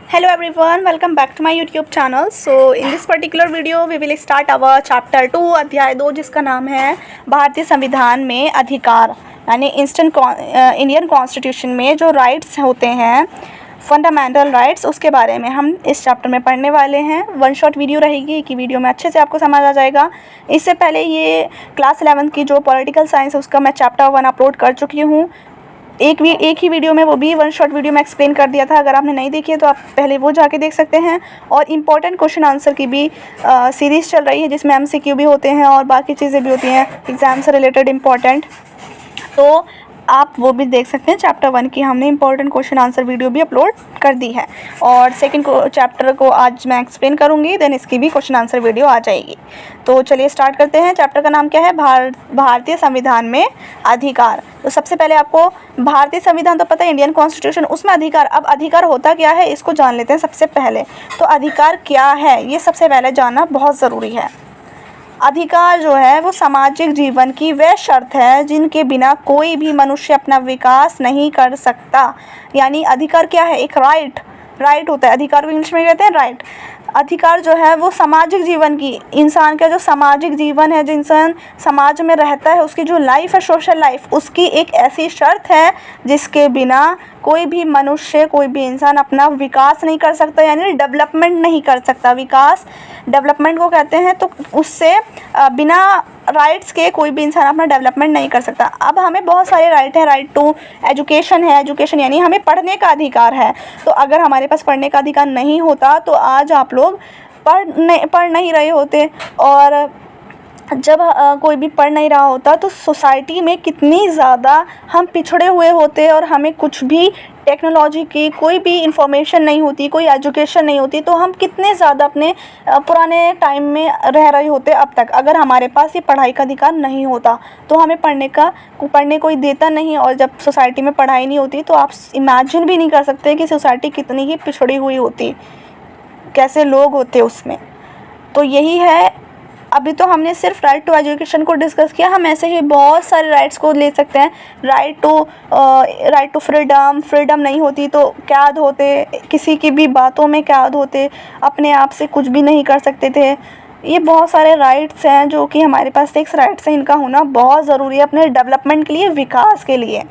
Hello everyone, welcome back to my YouTube channel. So in this particular video we will start our chapter 2 अध्याय 2 जिसका नाम है भारतीय संविधान में अधिकार, यानी इंडियन कॉन्स्टिट्यूशन में जो राइट्स होते हैं, फंडामेंटल राइट्स, उसके बारे में हम इस चैप्टर में पढ़ने वाले हैं। वन शॉट वीडियो रहेगी कि वीडियो में अच्छे से आपको समझ आ जाएगा। इससे पहले ये क्लास 11 की जो पॉलिटिकल साइंस है उसका मैं चैप्टर 1 अपलोड कर चुकी हूँ। एक ही वीडियो में, वो भी वन शॉट वीडियो में एक्सप्लेन कर दिया था। अगर आपने नहीं देखी है तो आप पहले वो जाके देख सकते हैं। और इम्पोर्टेंट क्वेश्चन आंसर की भी सीरीज़ चल रही है जिसमें MCQ भी होते हैं और बाकी चीज़ें भी होती हैं एग्ज़ाम से रिलेटेड इम्पॉर्टेंट, तो आप वो भी देख सकते हैं। चैप्टर 1 की हमने इंपॉर्टेंट क्वेश्चन आंसर वीडियो भी अपलोड कर दी है और सेकंड चैप्टर को आज मैं एक्सप्लेन करूंगी, देन इसकी भी क्वेश्चन आंसर वीडियो आ जाएगी। तो चलिए स्टार्ट करते हैं। चैप्टर का नाम क्या है? भारतीय संविधान में अधिकार। तो सबसे पहले आपको भारतीय संविधान तो पता है, इंडियन कॉन्स्टिट्यूशन, उसमें अधिकार। अब अधिकार होता क्या है इसको जान लेते हैं सबसे पहले। तो अधिकार क्या है ये सबसे पहले जानना बहुत ज़रूरी है। अधिकार जो है वो सामाजिक जीवन की वह शर्त है जिनके बिना कोई भी मनुष्य अपना विकास नहीं कर सकता। यानी अधिकार क्या है? एक राइट होता है। अधिकार को इंग्लिश में कहते हैं राइट। अधिकार जो है वो सामाजिक जीवन की, इंसान का जो सामाजिक जीवन है, जो इंसान समाज में रहता है, उसकी जो लाइफ है, सोशल लाइफ, उसकी एक ऐसी शर्त है जिसके बिना कोई भी मनुष्य, कोई भी इंसान अपना विकास नहीं कर सकता, यानी डेवलपमेंट नहीं कर सकता। विकास डेवलपमेंट को कहते हैं। तो उससे बिना राइट्स के कोई भी इंसान अपना डेवलपमेंट नहीं कर सकता। अब हमें बहुत सारे राइट हैं। राइट टू एजुकेशन है, एजुकेशन यानी हमें पढ़ने का अधिकार है। तो अगर हमारे पास पढ़ने का अधिकार नहीं होता तो आज आप लोग पढ़ नहीं रहे होते। और जब कोई भी पढ़ नहीं रहा होता तो सोसाइटी में कितनी ज़्यादा हम पिछड़े हुए होते और हमें कुछ भी टेक्नोलॉजी की कोई भी इंफॉर्मेशन नहीं होती, कोई एजुकेशन नहीं होती, तो हम कितने ज़्यादा अपने पुराने टाइम में रह रहे होते अब तक। अगर हमारे पास ये पढ़ाई का अधिकार नहीं होता तो हमें पढ़ने कोई देता नहीं। और जब सोसाइटी में पढ़ाई नहीं होती तो आप इमेजिन भी नहीं कर सकते कि सोसाइटी कितनी ही पिछड़ी हुई होती, कैसे लोग होते उसमें। तो यही है। अभी तो हमने सिर्फ राइट टू एजुकेशन को डिस्कस किया, हम ऐसे ही बहुत सारे राइट्स को ले सकते हैं। राइट टू फ्रीडम नहीं होती तो कैद होते, किसी की भी बातों में कैद होते, अपने आप से कुछ भी नहीं कर सकते थे। ये बहुत सारे राइट्स हैं जो कि हमारे पास 6 राइट्स हैं। इनका होना बहुत ज़रूरी है अपने डेवलपमेंट के लिए, विकास के लिए।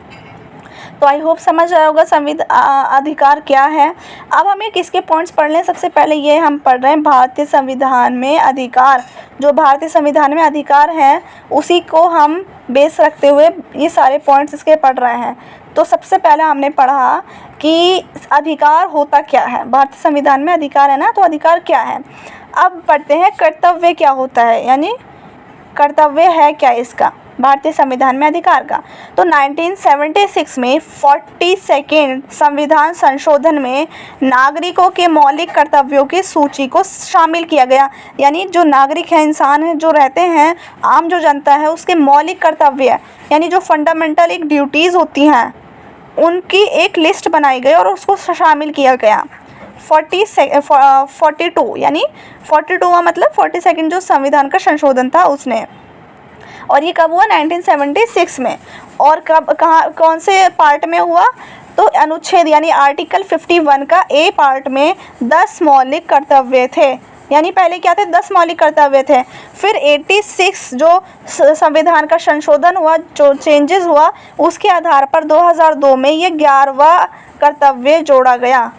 तो आई होप समझ आया होगा अधिकार क्या है। अब हमें किसके पॉइंट्स पढ़ लें? सबसे पहले ये हम पढ़ रहे हैं भारतीय संविधान में अधिकार। जो भारतीय संविधान में अधिकार हैं उसी को हम बेस रखते हुए ये सारे पॉइंट्स इसके पढ़ रहे हैं। तो सबसे पहले हमने पढ़ा कि अधिकार होता क्या है। भारतीय संविधान में अधिकार है ना, तो अधिकार क्या है। अब पढ़ते हैं कर्तव्य क्या होता है, यानी कर्तव्य है क्या इसका भारतीय संविधान में अधिकार का। तो 1976 में 42वें संविधान संशोधन में नागरिकों के मौलिक कर्तव्यों की सूची को शामिल किया गया। यानी जो नागरिक है, इंसान है, जो रहते हैं, आम जो जनता है, उसके मौलिक कर्तव्य यानी जो फंडामेंटल एक ड्यूटीज़ होती हैं उनकी एक लिस्ट बनाई गई और उसको शामिल किया गया। 42 यानी 42वां मतलब 42 जो संविधान का संशोधन था उसने। और ये कब हुआ? 1976 में। और कौन से पार्ट में हुआ? तो अनुच्छेद यानी आर्टिकल 51 का ए पार्ट में 10 मौलिक कर्तव्य थे। यानी पहले क्या थे? 10 मौलिक कर्तव्य थे। फिर 86 जो संविधान का संशोधन हुआ, जो चेंजेस हुआ, उसके आधार पर 2002 में ये 11वां कर्तव्य जोड़ा गया।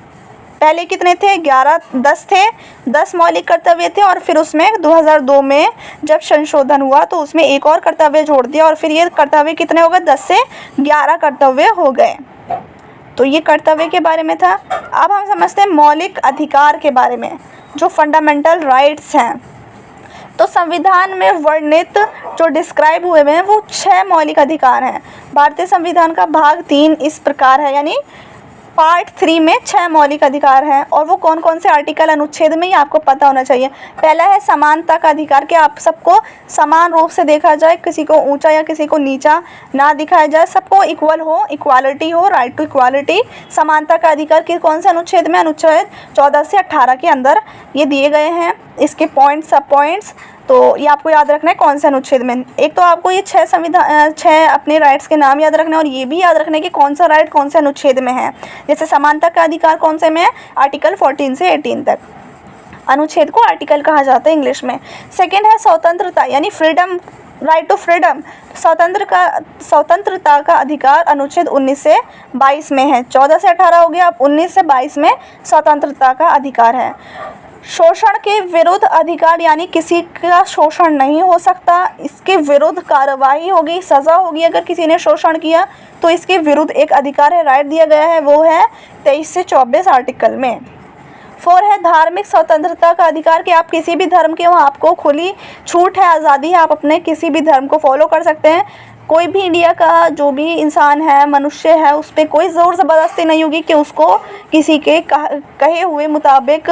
पहले कितने थे? 10 थे, 10 मौलिक कर्तव्य थे। और फिर उसमें 2002 में जब संशोधन हुआ तो उसमें एक और कर्तव्य जोड़ दिया और फिर ये कर्तव्य कितने हो गए? 10 से 11 कर्तव्य हो गए। तो ये कर्तव्य के बारे में था। अब हम समझते हैं मौलिक अधिकार के बारे में, जो फंडामेंटल राइट्स हैं। तो संविधान में वर्णित जो डिस्क्राइब हुए हैं वो 6 मौलिक अधिकार हैं। भारतीय संविधान का भाग 3 इस प्रकार है, यानी पार्ट 3 में 6 मौलिक अधिकार हैं। और वो कौन कौन से आर्टिकल, अनुच्छेद में, ये आपको पता होना चाहिए। पहला है समानता का अधिकार, कि आप सबको समान रूप से देखा जाए, किसी को ऊंचा या किसी को नीचा ना दिखाया जाए, सबको इक्वल हो, इक्वालिटी हो, राइट टू इक्वालिटी। समानता का अधिकार कि कौन से अनुच्छेद में? अनुच्छेद 14 से 18 के अंदर ये दिए गए हैं। इसके पॉइंट्स, सब पॉइंट्स। तो ये आपको याद रखना है कौन से अनुच्छेद में। एक तो आपको ये 6 अपने राइट्स के नाम याद रखना है और ये भी याद रखना है कि कौन सा राइट कौन से अनुच्छेद में है। जैसे समानता का अधिकार कौन से में है, आर्टिकल 14 से 18 तक। अनुच्छेद को आर्टिकल कहा जाता है इंग्लिश में। सेकेंड है स्वतंत्रता यानी फ्रीडम, राइट टू फ्रीडम, स्वतंत्रता का अधिकार अनुच्छेद 19 से 22 में है। 14 से 18 हो गया, अब 19 से 22 में स्वतंत्रता का अधिकार है। शोषण के विरुद्ध अधिकार यानी किसी का शोषण नहीं हो सकता, इसके विरुद्ध कार्रवाई होगी, सज़ा होगी अगर किसी ने शोषण किया तो इसके विरुद्ध एक अधिकार है, राइट दिया गया है, वो है 23 से 24 आर्टिकल में। 4 है धार्मिक स्वतंत्रता का अधिकार कि आप किसी भी धर्म के हो, आपको खुली छूट है, आज़ादी है, आप अपने किसी भी धर्म को फॉलो कर सकते हैं। कोई भी इंडिया का जो भी इंसान है, मनुष्य है, उस पर कोई ज़ोर ज़बरदस्ती नहीं होगी कि उसको किसी के कहे हुए मुताबिक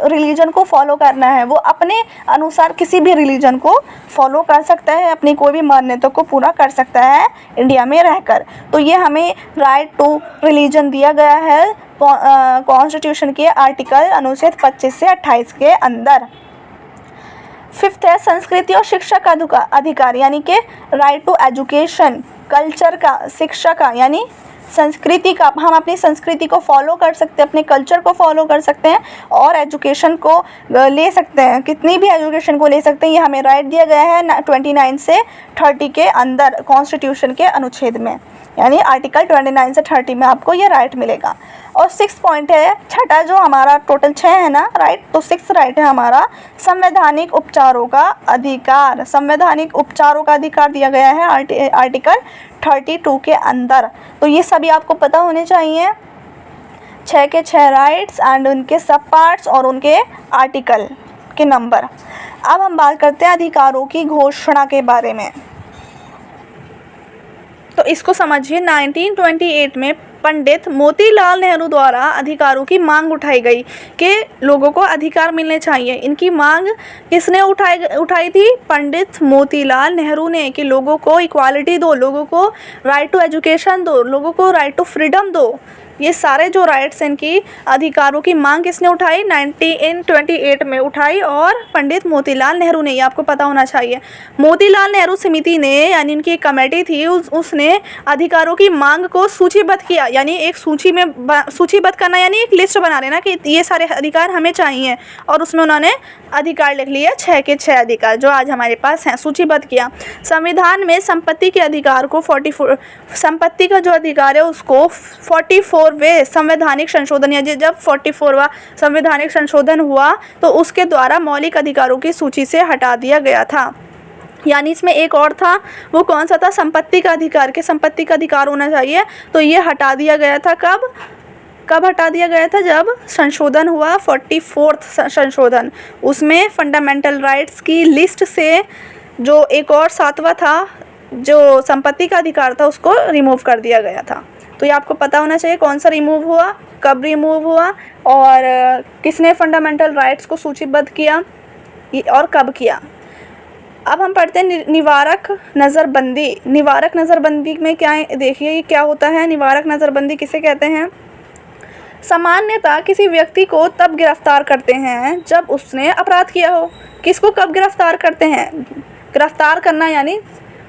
रिलीजन को फॉलो करना है। वो अपने अनुसार किसी भी रिलीजन को फॉलो कर सकता है, अपनी कोई भी मान्यता को पूरा कर सकता है इंडिया में रहकर। तो ये हमें राइट टू रिलीजन दिया गया है कॉन्स्टिट्यूशन के आर्टिकल अनुच्छेद 25 से 28 के अंदर। 5th है संस्कृति और शिक्षा का अधिकार यानी कि राइट टू एजुकेशन, कल्चर का, शिक्षा का यानी संस्कृति का, हम अपनी संस्कृति को फॉलो कर सकते हैं, अपने कल्चर को फॉलो कर सकते हैं और एजुकेशन को ले सकते हैं, कितनी भी एजुकेशन को ले सकते हैं। ये हमें राइट दिया गया है 29 से 30 के अंदर कॉन्स्टिट्यूशन के अनुच्छेद में, यानी आर्टिकल 29 से 30 में आपको ये राइट मिलेगा। और 6 पॉइंट है, छठा जो हमारा टोटल 6 है ना राइट, तो 6 राइट है हमारा संवैधानिक उपचारों का अधिकार। संवैधानिक उपचारों का अधिकार दिया गया है आर्टिकल 32 के अंदर। तो ये सभी आपको पता होने चाहिए, 6 के 6 राइट्स एंड उनके सब पार्ट्स और उनके आर्टिकल के नंबर। अब हम बात करते हैं अधिकारों की घोषणा के बारे में। तो इसको समझिए, 1928 में पंडित मोतीलाल नेहरू द्वारा अधिकारों की मांग उठाई गई कि लोगों को अधिकार मिलने चाहिए। इनकी मांग किसने उठाई थी? पंडित मोतीलाल नेहरू ने, कि लोगों को इक्वालिटी दो, लोगों को राइट टू एजुकेशन दो, लोगों को राइट टू फ्रीडम दो। ये सारे जो राइट्स इनकी अधिकारों की मांग किसने उठाई? 1928 में उठाई और पंडित मोतीलाल नेहरू ने, ये आपको पता होना चाहिए। मोतीलाल नेहरू समिति ने, यानी इनकी एक कमेटी थी, उसने अधिकारों की मांग को सूचीबद्ध किया, यानी एक सूची में सूचीबद्ध करना यानी एक लिस्ट बना लेना कि ये सारे अधिकार हमें चाहिए, और उसमें उन्होंने अधिकार लिख लिया, 6 के 6 अधिकार जो आज हमारे पास हैं, सूचीबद्ध किया। संविधान में संपत्ति के अधिकार को 44, संपत्ति का जो अधिकार है उसको 44वें संवैधानिक संशोधन, या जब 44वां संवैधानिक संशोधन हुआ तो उसके द्वारा मौलिक अधिकारों की सूची से हटा दिया गया था। यानी इसमें एक और था, वो कौन सा था? संपत्ति का अधिकार, के संपत्ति का अधिकार होना चाहिए, तो ये हटा दिया गया था। कब हटा दिया गया था? जब संशोधन हुआ, 44वां संशोधन, उसमें फंडामेंटल राइट्स की लिस्ट से जो एक और 7वां था, जो संपत्ति का अधिकार था, उसको रिमूव कर दिया गया था। तो ये आपको पता होना चाहिए कौन सा रिमूव हुआ, कब रिमूव हुआ और किसने फंडामेंटल राइट्स को सूचीबद्ध किया और कब किया। अब हम पढ़ते हैं निवारक नज़रबंदी। निवारक नज़रबंदी में क्या है, देखिए ये क्या होता है। निवारक नज़रबंदी किसे कहते हैं? सामान्यतः किसी व्यक्ति को तब गिरफ्तार करते हैं जब उसने अपराध किया हो। किसको कब गिरफ्तार करते हैं? गिरफ्तार करना यानी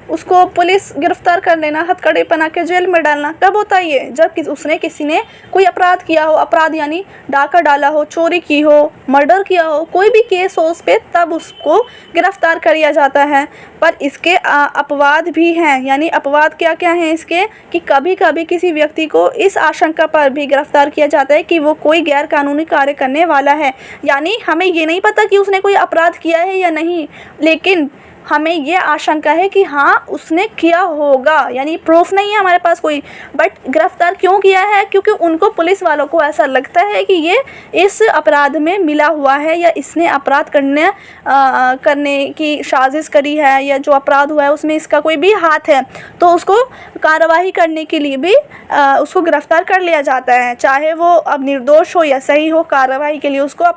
उसको पुलिस गिरफ्तार कर लेना, हथकड़ी पहना के जेल में डालना। कब होता है ये? जब किसी ने कोई अपराध किया हो, अपराध यानी डाका डाला हो, चोरी की हो, मर्डर किया हो, कोई भी केस हो उस पर, तब उसको गिरफ्तार कर लिया जाता है। पर इसके अपवाद भी हैं, यानी अपवाद क्या क्या हैं इसके, कि कभी कभी किसी व्यक्ति को इस आशंका पर भी गिरफ्तार किया जाता है कि वो कोई गैर कानूनी कार्य करने वाला है। यानी हमें ये नहीं पता कि उसने कोई अपराध किया है या नहीं, लेकिन हमें ये आशंका है कि हाँ उसने किया होगा, यानी प्रूफ नहीं है हमारे पास कोई, बट गिरफ्तार क्यों किया है? क्योंकि उनको, पुलिस वालों को ऐसा लगता है कि ये इस अपराध में मिला हुआ है, या इसने अपराध करने की साजिश करी है, या जो अपराध हुआ है उसमें इसका कोई भी हाथ है, तो उसको कार्रवाई करने के लिए भी उसको गिरफ्तार कर लिया जाता है। चाहे वो अब निर्दोष हो या सही हो, कार्रवाई के लिए उसको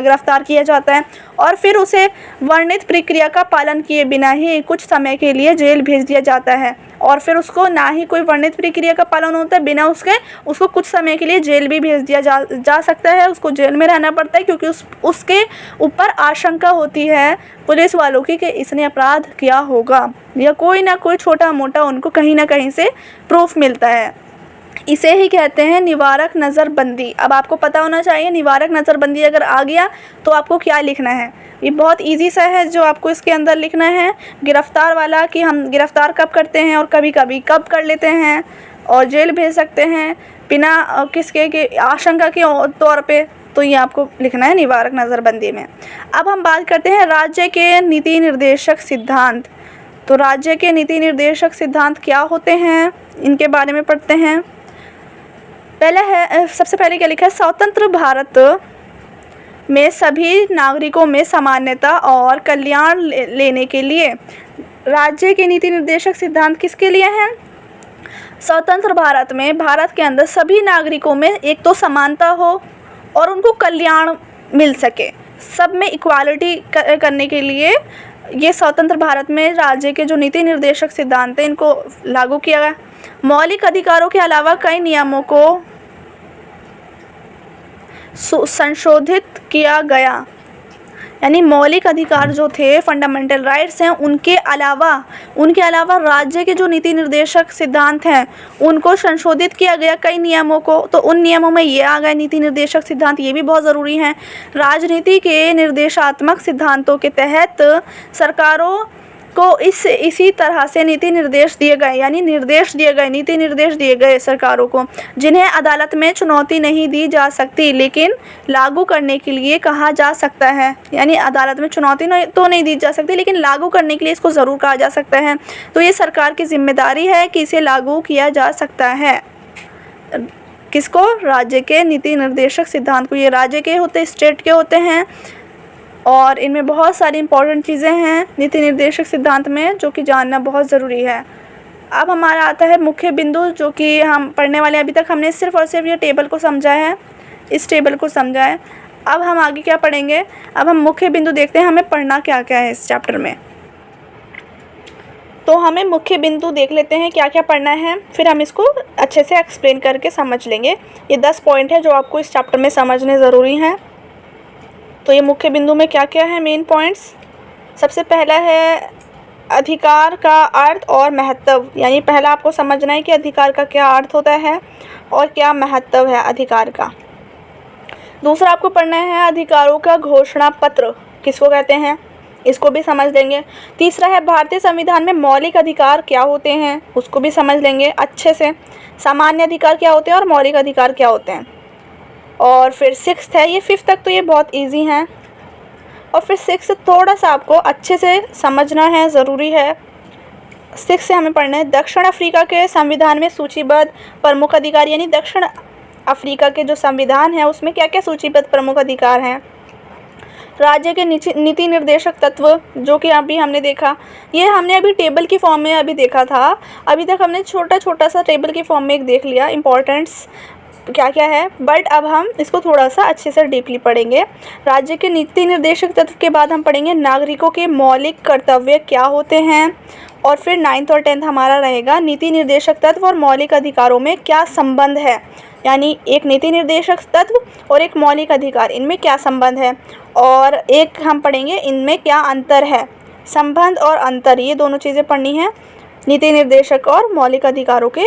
गिरफ्तार किया जाता है और फिर उसे वर्णित प्रक्रिया का पालन किए बिना ही कुछ समय के लिए जेल भेज दिया जाता है, और फिर उसको ना ही कोई वर्णित प्रक्रिया का पालन होता है, बिना उसको कुछ समय के लिए जेल भी भेज दिया जा सकता है। उसको जेल में रहना पड़ता है क्योंकि उसके ऊपर आशंका होती है पुलिस वालों की कि इसने अपराध किया होगा, या कोई ना कोई छोटा मोटा उनको कहीं ना कहीं से प्रूफ मिलता है। इसे ही कहते हैं निवारक नज़रबंदी। अब आपको पता होना चाहिए निवारक नज़रबंदी अगर आ गया तो आपको क्या लिखना है। ये बहुत इजी सा है जो आपको इसके अंदर लिखना है। गिरफ्तार वाला कि हम गिरफ्तार कब करते हैं और कभी कभी कब कर लेते हैं, और जेल भेज सकते हैं बिना किसके के आशंका के तौर पे, तो ये आपको लिखना है निवारक नज़रबंदी में। अब हम बात करते हैं राज्य के नीति निर्देशक सिद्धांत। तो राज्य के नीति निर्देशक सिद्धांत क्या होते हैं, इनके बारे में पढ़ते हैं। पहला है, सबसे पहले क्या लिखा है, स्वतंत्र भारत में सभी नागरिकों में समानता और कल्याण लेने के लिए राज्य के नीति निर्देशक सिद्धांत किसके लिए हैं? स्वतंत्र भारत में भारत के अंदर सभी नागरिकों में एक तो समानता हो और उनको कल्याण मिल सके, सब में इक्वालिटी करने के लिए ये स्वतंत्र भारत में राज्य के जो नीति निर्देशक सिद्धांत हैं इनको लागू किया गया। मौलिक अधिकारों के अलावा कई नियमों को संशोधित किया गया, यानी मौलिक अधिकार जो थे फंडामेंटल राइट्स हैं उनके अलावा राज्य के जो नीति निर्देशक सिद्धांत हैं उनको संशोधित किया गया कई नियमों को। तो उन नियमों में ये आ गए नीति निर्देशक सिद्धांत, ये भी बहुत ज़रूरी हैं। राजनीति के निर्देशात्मक सिद्धांतों के तहत सरकारों को इसी तरह से नीति निर्देश दिए गए, नीति निर्देश दिए गए सरकारों को, जिन्हें अदालत में चुनौती नहीं दी जा सकती लेकिन लागू करने के लिए कहा जा सकता है। यानी अदालत में चुनौती तो नहीं दी जा सकती लेकिन लागू करने के लिए इसको ज़रूर कहा जा सकता है। तो ये सरकार की जिम्मेदारी है कि इसे लागू किया जा सकता है। किसको? राज्य के नीति निर्देशक सिद्धांत को। ये राज्य के होते, स्टेट के होते हैं, और इनमें बहुत सारी इंपॉर्टेंट चीज़ें हैं नीति निर्देशक सिद्धांत में जो कि जानना बहुत ज़रूरी है। अब हमारा आता है मुख्य बिंदु जो कि हम पढ़ने वाले। अभी तक हमने सिर्फ और सिर्फ ये टेबल को समझा है, इस टेबल को समझा है। अब हम आगे क्या पढ़ेंगे? अब हम मुख्य बिंदु देखते हैं हमें पढ़ना क्या क्या है इस चैप्टर में। तो हमें मुख्य बिंदु देख लेते हैं क्या क्या पढ़ना है, फिर हम इसको अच्छे से एक्सप्लेन करके समझ लेंगे। ये 10 पॉइंट है जो आपको इस चैप्टर में समझने ज़रूरी हैं। तो ये मुख्य बिंदु में क्या क्या है मेन पॉइंट्स? सबसे पहला है अधिकार का अर्थ और महत्व, यानी पहला आपको समझना है कि अधिकार का क्या अर्थ होता है और क्या महत्व है अधिकार का। दूसरा आपको पढ़ना है अधिकारों का घोषणा पत्र किसको कहते हैं, इसको भी समझ लेंगे। तीसरा है भारतीय संविधान में मौलिक अधिकार क्या होते हैं, उसको भी समझ लेंगे अच्छे से। सामान्य अधिकार क्या होते हैं और मौलिक अधिकार क्या होते हैं। और फिर 6th है, ये 5th तक तो ये बहुत इजी हैं, और फिर 6th थोड़ा सा आपको अच्छे से समझना है, ज़रूरी है। 6 से हमें पढ़ना है दक्षिण अफ्रीका के संविधान में सूचीबद्ध प्रमुख अधिकार, यानी दक्षिण अफ्रीका के जो संविधान है उसमें क्या क्या सूचीबद्ध प्रमुख अधिकार हैं। राज्य के नीति निर्देशक तत्व जो कि अभी हमने देखा, ये हमने अभी टेबल की फॉर्म में अभी देखा था। अभी तक हमने छोटा सा टेबल की फॉर्म में एक देख लिया इम्पोर्टेंट्स क्या क्या है, बट अब हम इसको थोड़ा सा अच्छे से डीपली पढ़ेंगे। राज्य के नीति निर्देशक तत्व के बाद हम पढ़ेंगे नागरिकों के मौलिक कर्तव्य क्या होते हैं, और फिर 9th और 10th हमारा रहेगा नीति निर्देशक तत्व और मौलिक अधिकारों में क्या संबंध है, यानी एक नीति निर्देशक तत्व और एक मौलिक अधिकार, इनमें क्या संबंध है, और एक हम पढ़ेंगे इनमें क्या अंतर है। संबंध और अंतर, ये दोनों चीज़ें पढ़नी है, नीति निर्देशक और मौलिक अधिकारों के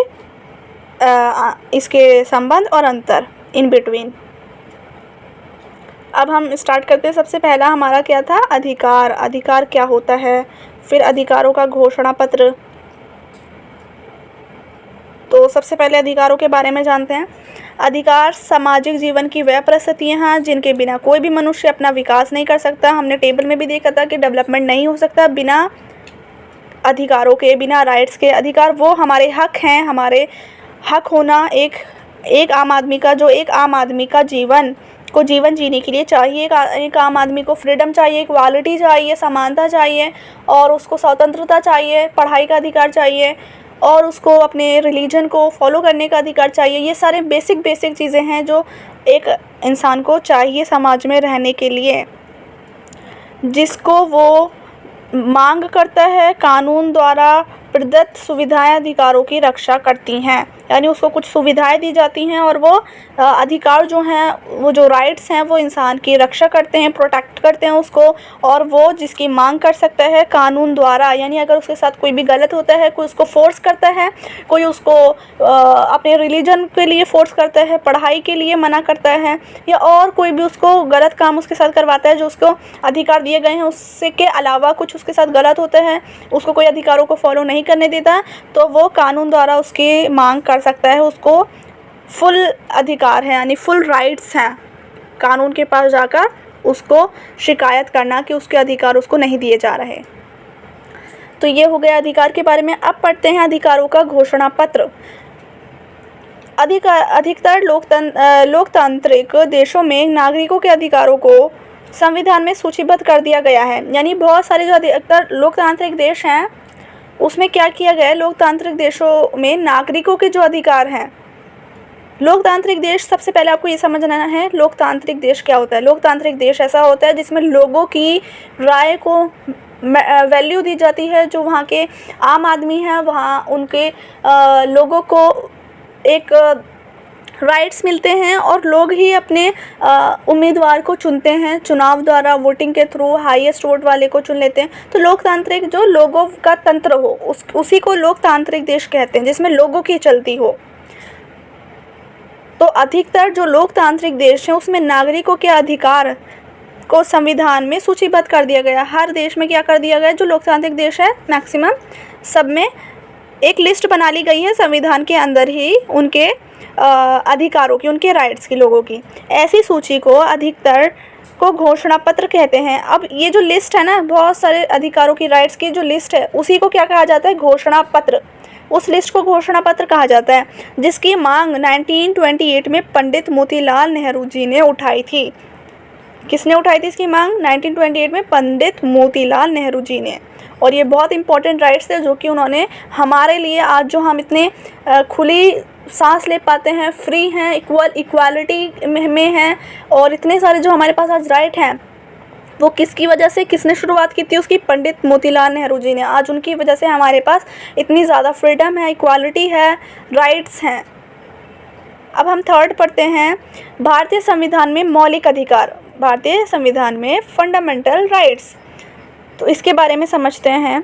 इसके संबंध और अंतर, इन बिटवीन। अब हम स्टार्ट करते हैं। सबसे पहला हमारा क्या था, अधिकार। अधिकार क्या होता है, फिर अधिकारों का घोषणा पत्र। तो सबसे पहले अधिकारों के बारे में जानते हैं। अधिकार सामाजिक जीवन की वह परिस्थितियाँ हैं जिनके बिना कोई भी मनुष्य अपना विकास नहीं कर सकता। हमने टेबल में भी देखा था कि डेवलपमेंट नहीं हो सकता बिना अधिकारों के, बिना राइट्स के। अधिकार वो हमारे हक हैं, हमारे हक होना एक आम आदमी का, जो एक आम आदमी का जीवन जीने के लिए चाहिए। एक आम आदमी को फ्रीडम चाहिए, इक्वालिटी चाहिए, समानता चाहिए, और उसको स्वतंत्रता चाहिए, पढ़ाई का अधिकार चाहिए, और उसको अपने रिलीजन को फॉलो करने का अधिकार चाहिए। ये सारे बेसिक चीज़ें हैं जो एक इंसान को चाहिए समाज में रहने के लिए, जिसको वो मांग करता है कानून द्वारा प्रदत्त सुविधाएं अधिकारों की रक्षा करती हैं, यानी उसको कुछ सुविधाएं दी जाती हैं और वो अधिकार जो हैं, वो जो राइट्स हैं, वो इंसान की रक्षा करते हैं, प्रोटेक्ट करते हैं उसको। और वो जिसकी मांग कर सकता है कानून द्वारा, यानी अगर उसके साथ कोई भी गलत होता है, कोई उसको फोर्स करता है, कोई उसको अपने रिलीजन के लिए फोर्स करता है, पढ़ाई के लिए मना करता है, या और कोई भी उसको गलत काम उसके साथ करवाता है जो उसको अधिकार दिए गए हैं उससे के अलावा कुछ उसके साथ गलत होता है, उसको कोई अधिकारों को फॉलो नहीं करने देता, तो वो कानून द्वारा उसकी मांग कर सकता है। उसको फुल अधिकार है, यानी फुल राइट्स हैं कानून के पास जाकर उसको शिकायत करना कि उसके अधिकार उसको नहीं दिए जा रहे। तो ये हो गया अधिकार के बारे में। अब पढ़ते हैं अधिकारों का घोषणा पत्र। अधिकतर लोकतांत्रिक देशों में नागरिकों के अधिकारों को संविधान में सूचीबद्ध कर दिया गया है, यानी बहुत सारे जो अधिकतर लोकतांत्रिक देश हैं उसमें क्या किया गया है, लोकतांत्रिक देशों में नागरिकों के जो अधिकार हैं, लोकतांत्रिक देश, सबसे पहले आपको ये समझना है लोकतांत्रिक देश क्या होता है। लोकतांत्रिक देश ऐसा होता है जिसमें लोगों की राय को वैल्यू दी जाती है। जो वहाँ के आम आदमी हैं, वहाँ उनके लोगों को एक राइट्स मिलते हैं और लोग ही अपने उम्मीदवार को चुनते हैं, चुनाव द्वारा वोटिंग के थ्रू हाईएस्ट वोट वाले को चुन लेते हैं। तो लोकतांत्रिक जो लोगों का तंत्र हो उसी को लोकतांत्रिक देश कहते हैं, जिसमें लोगों की चलती हो। तो अधिकतर जो लोकतांत्रिक देश हैं उसमें नागरिकों के अधिकार को संविधान में सूचीबद्ध कर दिया गया। हर देश में क्या कर दिया गया, जो लोकतांत्रिक देश है मैक्सिमम सब में एक लिस्ट बना ली गई है संविधान के अंदर ही उनके अधिकारों की, उनके राइट्स की, लोगों की। ऐसी सूची को अधिकतर को घोषणा पत्र कहते हैं। अब ये जो लिस्ट है ना, बहुत सारे अधिकारों की, राइट्स की जो लिस्ट है, उसी को क्या कहा जाता है, घोषणा पत्र। उस लिस्ट को घोषणा पत्र कहा जाता है, जिसकी मांग 1928 में पंडित मोतीलाल नेहरू जी ने उठाई थी। किसने उठाई थी इसकी मांग? 1928 में पंडित मोतीलाल नेहरू जी ने। और ये बहुत इंपॉर्टेंट राइट्स थे जो कि उन्होंने हमारे लिए, आज जो हम इतने खुली सांस ले पाते हैं, फ्री हैं, इक्वालिटी में हैं, और इतने सारे जो हमारे पास आज राइट हैं, वो किसकी वजह से, किसने शुरुआत की थी उसकी? पंडित मोतीलाल नेहरू जी ने। आज उनकी वजह से हमारे पास इतनी ज़्यादा फ्रीडम है, इक्वालिटी है, राइट्स हैं। अब हम थर्ड पढ़ते हैं, भारतीय संविधान में मौलिक अधिकार, भारतीय संविधान में फंडामेंटल राइट्स। तो इसके बारे में समझते हैं।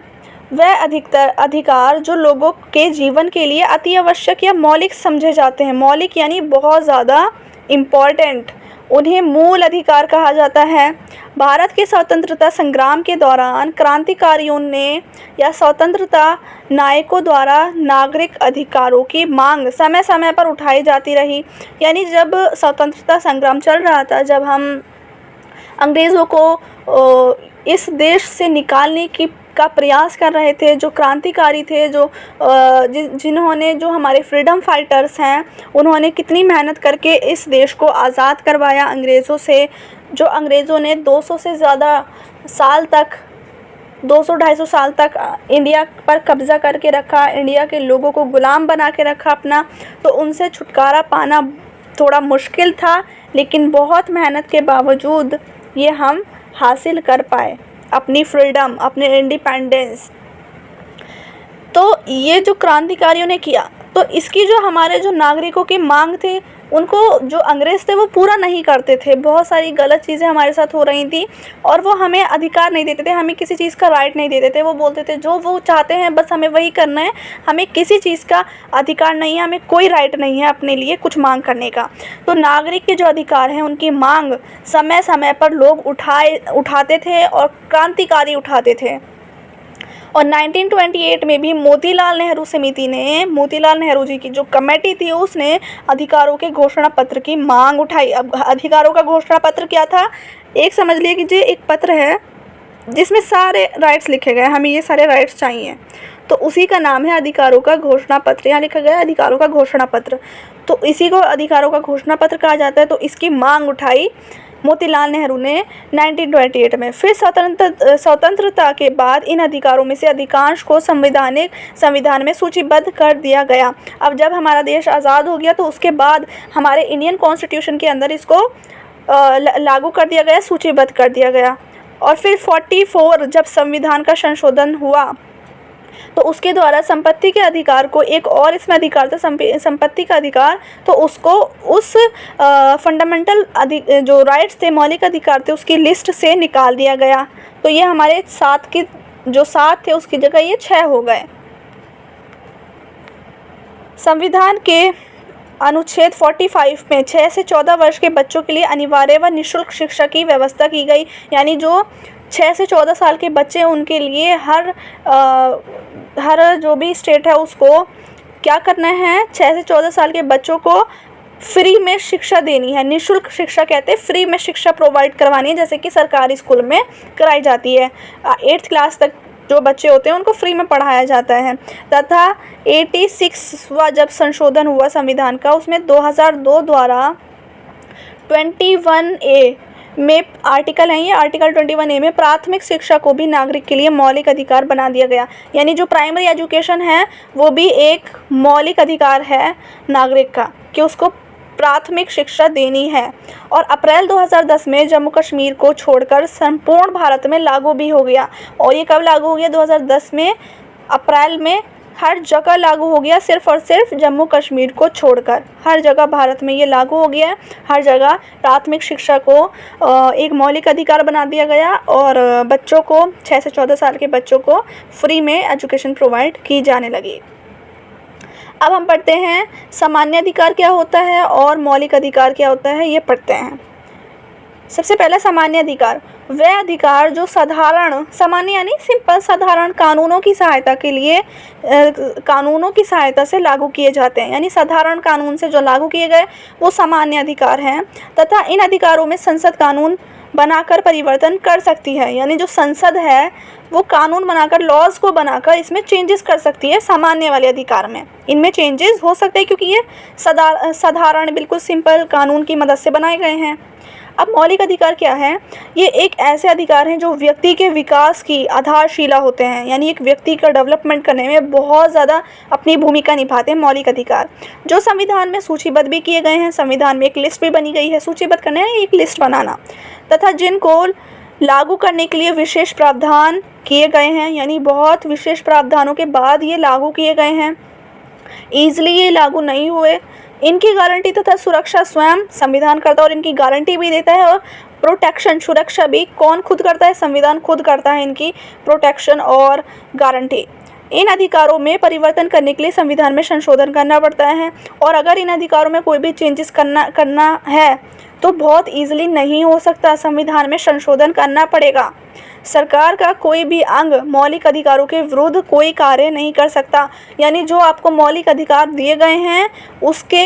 वह अधिकतर अधिकार जो लोगों के जीवन के लिए अति आवश्यक या मौलिक समझे जाते हैं, मौलिक यानी बहुत ज़्यादा इम्पॉर्टेंट, उन्हें मूल अधिकार कहा जाता है। भारत के स्वतंत्रता संग्राम के दौरान क्रांतिकारियों ने या स्वतंत्रता नायकों द्वारा नागरिक अधिकारों की मांग समय समय पर उठाई जाती रही। यानी जब स्वतंत्रता संग्राम चल रहा था, जब हम अंग्रेज़ों को इस देश से निकालने का प्रयास कर रहे थे, जो क्रांतिकारी थे, जो जिन्होंने, जो हमारे फ्रीडम फाइटर्स हैं, उन्होंने कितनी मेहनत करके इस देश को आज़ाद करवाया अंग्रेज़ों से। जो अंग्रेज़ों ने 200 से ज़्यादा साल तक, 200-250 साल तक इंडिया पर कब्ज़ा करके रखा, इंडिया के लोगों को ग़ुलाम बना के रखा अपना, तो उनसे छुटकारा पाना थोड़ा मुश्किल था, लेकिन बहुत मेहनत के बावजूद ये हम हासिल कर पाए अपनी फ्रीडम, अपने इंडिपेंडेंस। तो ये जो क्रांतिकारियों ने किया, तो इसकी जो हमारे जो नागरिकों की मांग थे, उनको जो अंग्रेज़ थे वो पूरा नहीं करते थे। बहुत सारी गलत चीज़ें हमारे साथ हो रही थी और वो हमें अधिकार नहीं देते थे, हमें किसी चीज़ का राइट नहीं देते थे। वो बोलते थे जो वो चाहते हैं बस हमें वही करना है, हमें किसी चीज़ का अधिकार नहीं है, हमें कोई राइट नहीं है अपने लिए कुछ मांग करने का। तो नागरिक के जो अधिकार हैं उनकी मांग समय समय पर लोग उठाते थे और क्रांतिकारी उठाते थे। और 1928 में भी मोतीलाल नेहरू समिति ने, मोतीलाल नेहरू जी की जो कमेटी थी, उसने अधिकारों के घोषणा पत्र की मांग उठाई। अब अधिकारों का घोषणा पत्र क्या था? एक समझ लिए कि ये एक पत्र है जिसमें सारे राइट्स लिखे गए, हमें ये सारे राइट्स चाहिए, तो उसी का नाम है अधिकारों का घोषणा पत्र। यहाँ लिखा गया है अधिकारों का घोषणा पत्र, तो इसी को अधिकारों का घोषणा पत्र कहा जाता है। तो इसकी मांग उठाई मोतीलाल नेहरू ने 1928 में। फिर स्वतंत्रता के बाद इन अधिकारों में से अधिकांश को संविधान में सूचीबद्ध कर दिया गया। अब जब हमारा देश आज़ाद हो गया तो उसके बाद हमारे इंडियन कॉन्स्टिट्यूशन के अंदर इसको लागू कर दिया गया, सूचीबद्ध कर दिया गया। और फिर 44 जब संविधान का संशोधन हुआ तो उसके द्वारा संपत्ति के अधिकार को एक और इसमें अधिकार था संपत्ति का अधिकार, तो उसको उस फंडामेंटल जो राइट्स थे, मौलिक अधिकार थे, उसकी लिस्ट से निकाल दिया गया। तो ये हमारे 7 थे उसकी जगह ये 6 हो गए। संविधान के अनुच्छेद 45 में 6 से 14 वर्ष के बच्चों के लिए अनिवार्य व निःशुल्क शिक्षा की व्यवस्था की गई। यानी जो 6 से 14 साल के बच्चे उनके लिए हर जो भी स्टेट है उसको क्या करना है, 6 से 14 साल के बच्चों को फ्री में शिक्षा देनी है। निःशुल्क शिक्षा कहते हैं, फ्री में शिक्षा प्रोवाइड करवानी है, जैसे कि सरकारी स्कूल में कराई जाती है। 8th क्लास तक जो बच्चे होते हैं उनको फ्री में पढ़ाया जाता है। तथा 86वां जब संशोधन हुआ संविधान का, उसमें 2002 द्वारा 21A में आर्टिकल है, ये आर्टिकल 21A में प्राथमिक शिक्षा को भी नागरिक के लिए मौलिक अधिकार बना दिया गया। यानी जो प्राइमरी एजुकेशन है वो भी एक मौलिक अधिकार है नागरिक का कि उसको प्राथमिक शिक्षा देनी है। और अप्रैल 2010 में जम्मू कश्मीर को छोड़कर संपूर्ण भारत में लागू भी हो गया। और ये कब लागू हो गया? 2010 में अप्रैल में हर जगह लागू हो गया, सिर्फ़ और सिर्फ जम्मू कश्मीर को छोड़कर हर जगह भारत में ये लागू हो गया। हर जगह प्राथमिक शिक्षा को एक मौलिक अधिकार बना दिया गया और बच्चों को 6 से 14 साल के बच्चों को फ्री में एजुकेशन प्रोवाइड की जाने लगी। अब हम पढ़ते हैं सामान्य अधिकार क्या होता है और मौलिक अधिकार क्या होता है, ये पढ़ते हैं। सबसे पहला सामान्य अधिकार, वह अधिकार जो सामान्य यानी सिंपल साधारण कानूनों की सहायता के लिए कानूनों की सहायता से लागू किए जाते हैं। यानी साधारण कानून से जो लागू किए गए वो सामान्य अधिकार हैं। तथा इन अधिकारों में संसद कानून बनाकर परिवर्तन कर सकती है। यानी जो संसद है वो कानून बनाकर, लॉज को बनाकर इसमें चेंजेस कर सकती है। सामान्य वाले अधिकार में इनमें चेंजेस हो सकते हैं क्योंकि ये साधारण बिल्कुल सिंपल कानून की मदद से बनाए गए हैं। अब मौलिक अधिकार क्या है? ये एक ऐसे अधिकार हैं जो व्यक्ति के विकास की आधारशिला होते हैं। यानी एक व्यक्ति का डेवलपमेंट करने में बहुत ज़्यादा अपनी भूमिका निभाते हैं मौलिक अधिकार, जो संविधान में सूचीबद्ध भी किए गए हैं। संविधान में एक लिस्ट भी बनी गई है, सूचीबद्ध करने है एक लिस्ट बनाना, तथा जिनको लागू करने के लिए विशेष प्रावधान किए गए हैं। यानी बहुत विशेष प्रावधानों के बाद ये लागू किए गए हैं, ईजिली ये लागू नहीं हुए। इनकी गारंटी तथा सुरक्षा स्वयं संविधान करता है और इनकी गारंटी भी देता है। और प्रोटेक्शन, सुरक्षा भी कौन खुद करता है? संविधान खुद करता है इनकी प्रोटेक्शन और गारंटी। इन अधिकारों में परिवर्तन करने के लिए संविधान में संशोधन करना पड़ता है। और अगर इन अधिकारों में कोई भी चेंजेस करना है तो बहुत ईजिली नहीं हो सकता, संविधान में संशोधन करना पड़ेगा। सरकार का कोई भी अंग मौलिक अधिकारों के विरुद्ध कोई कार्य नहीं कर सकता। यानी जो आपको मौलिक अधिकार दिए गए हैं उसके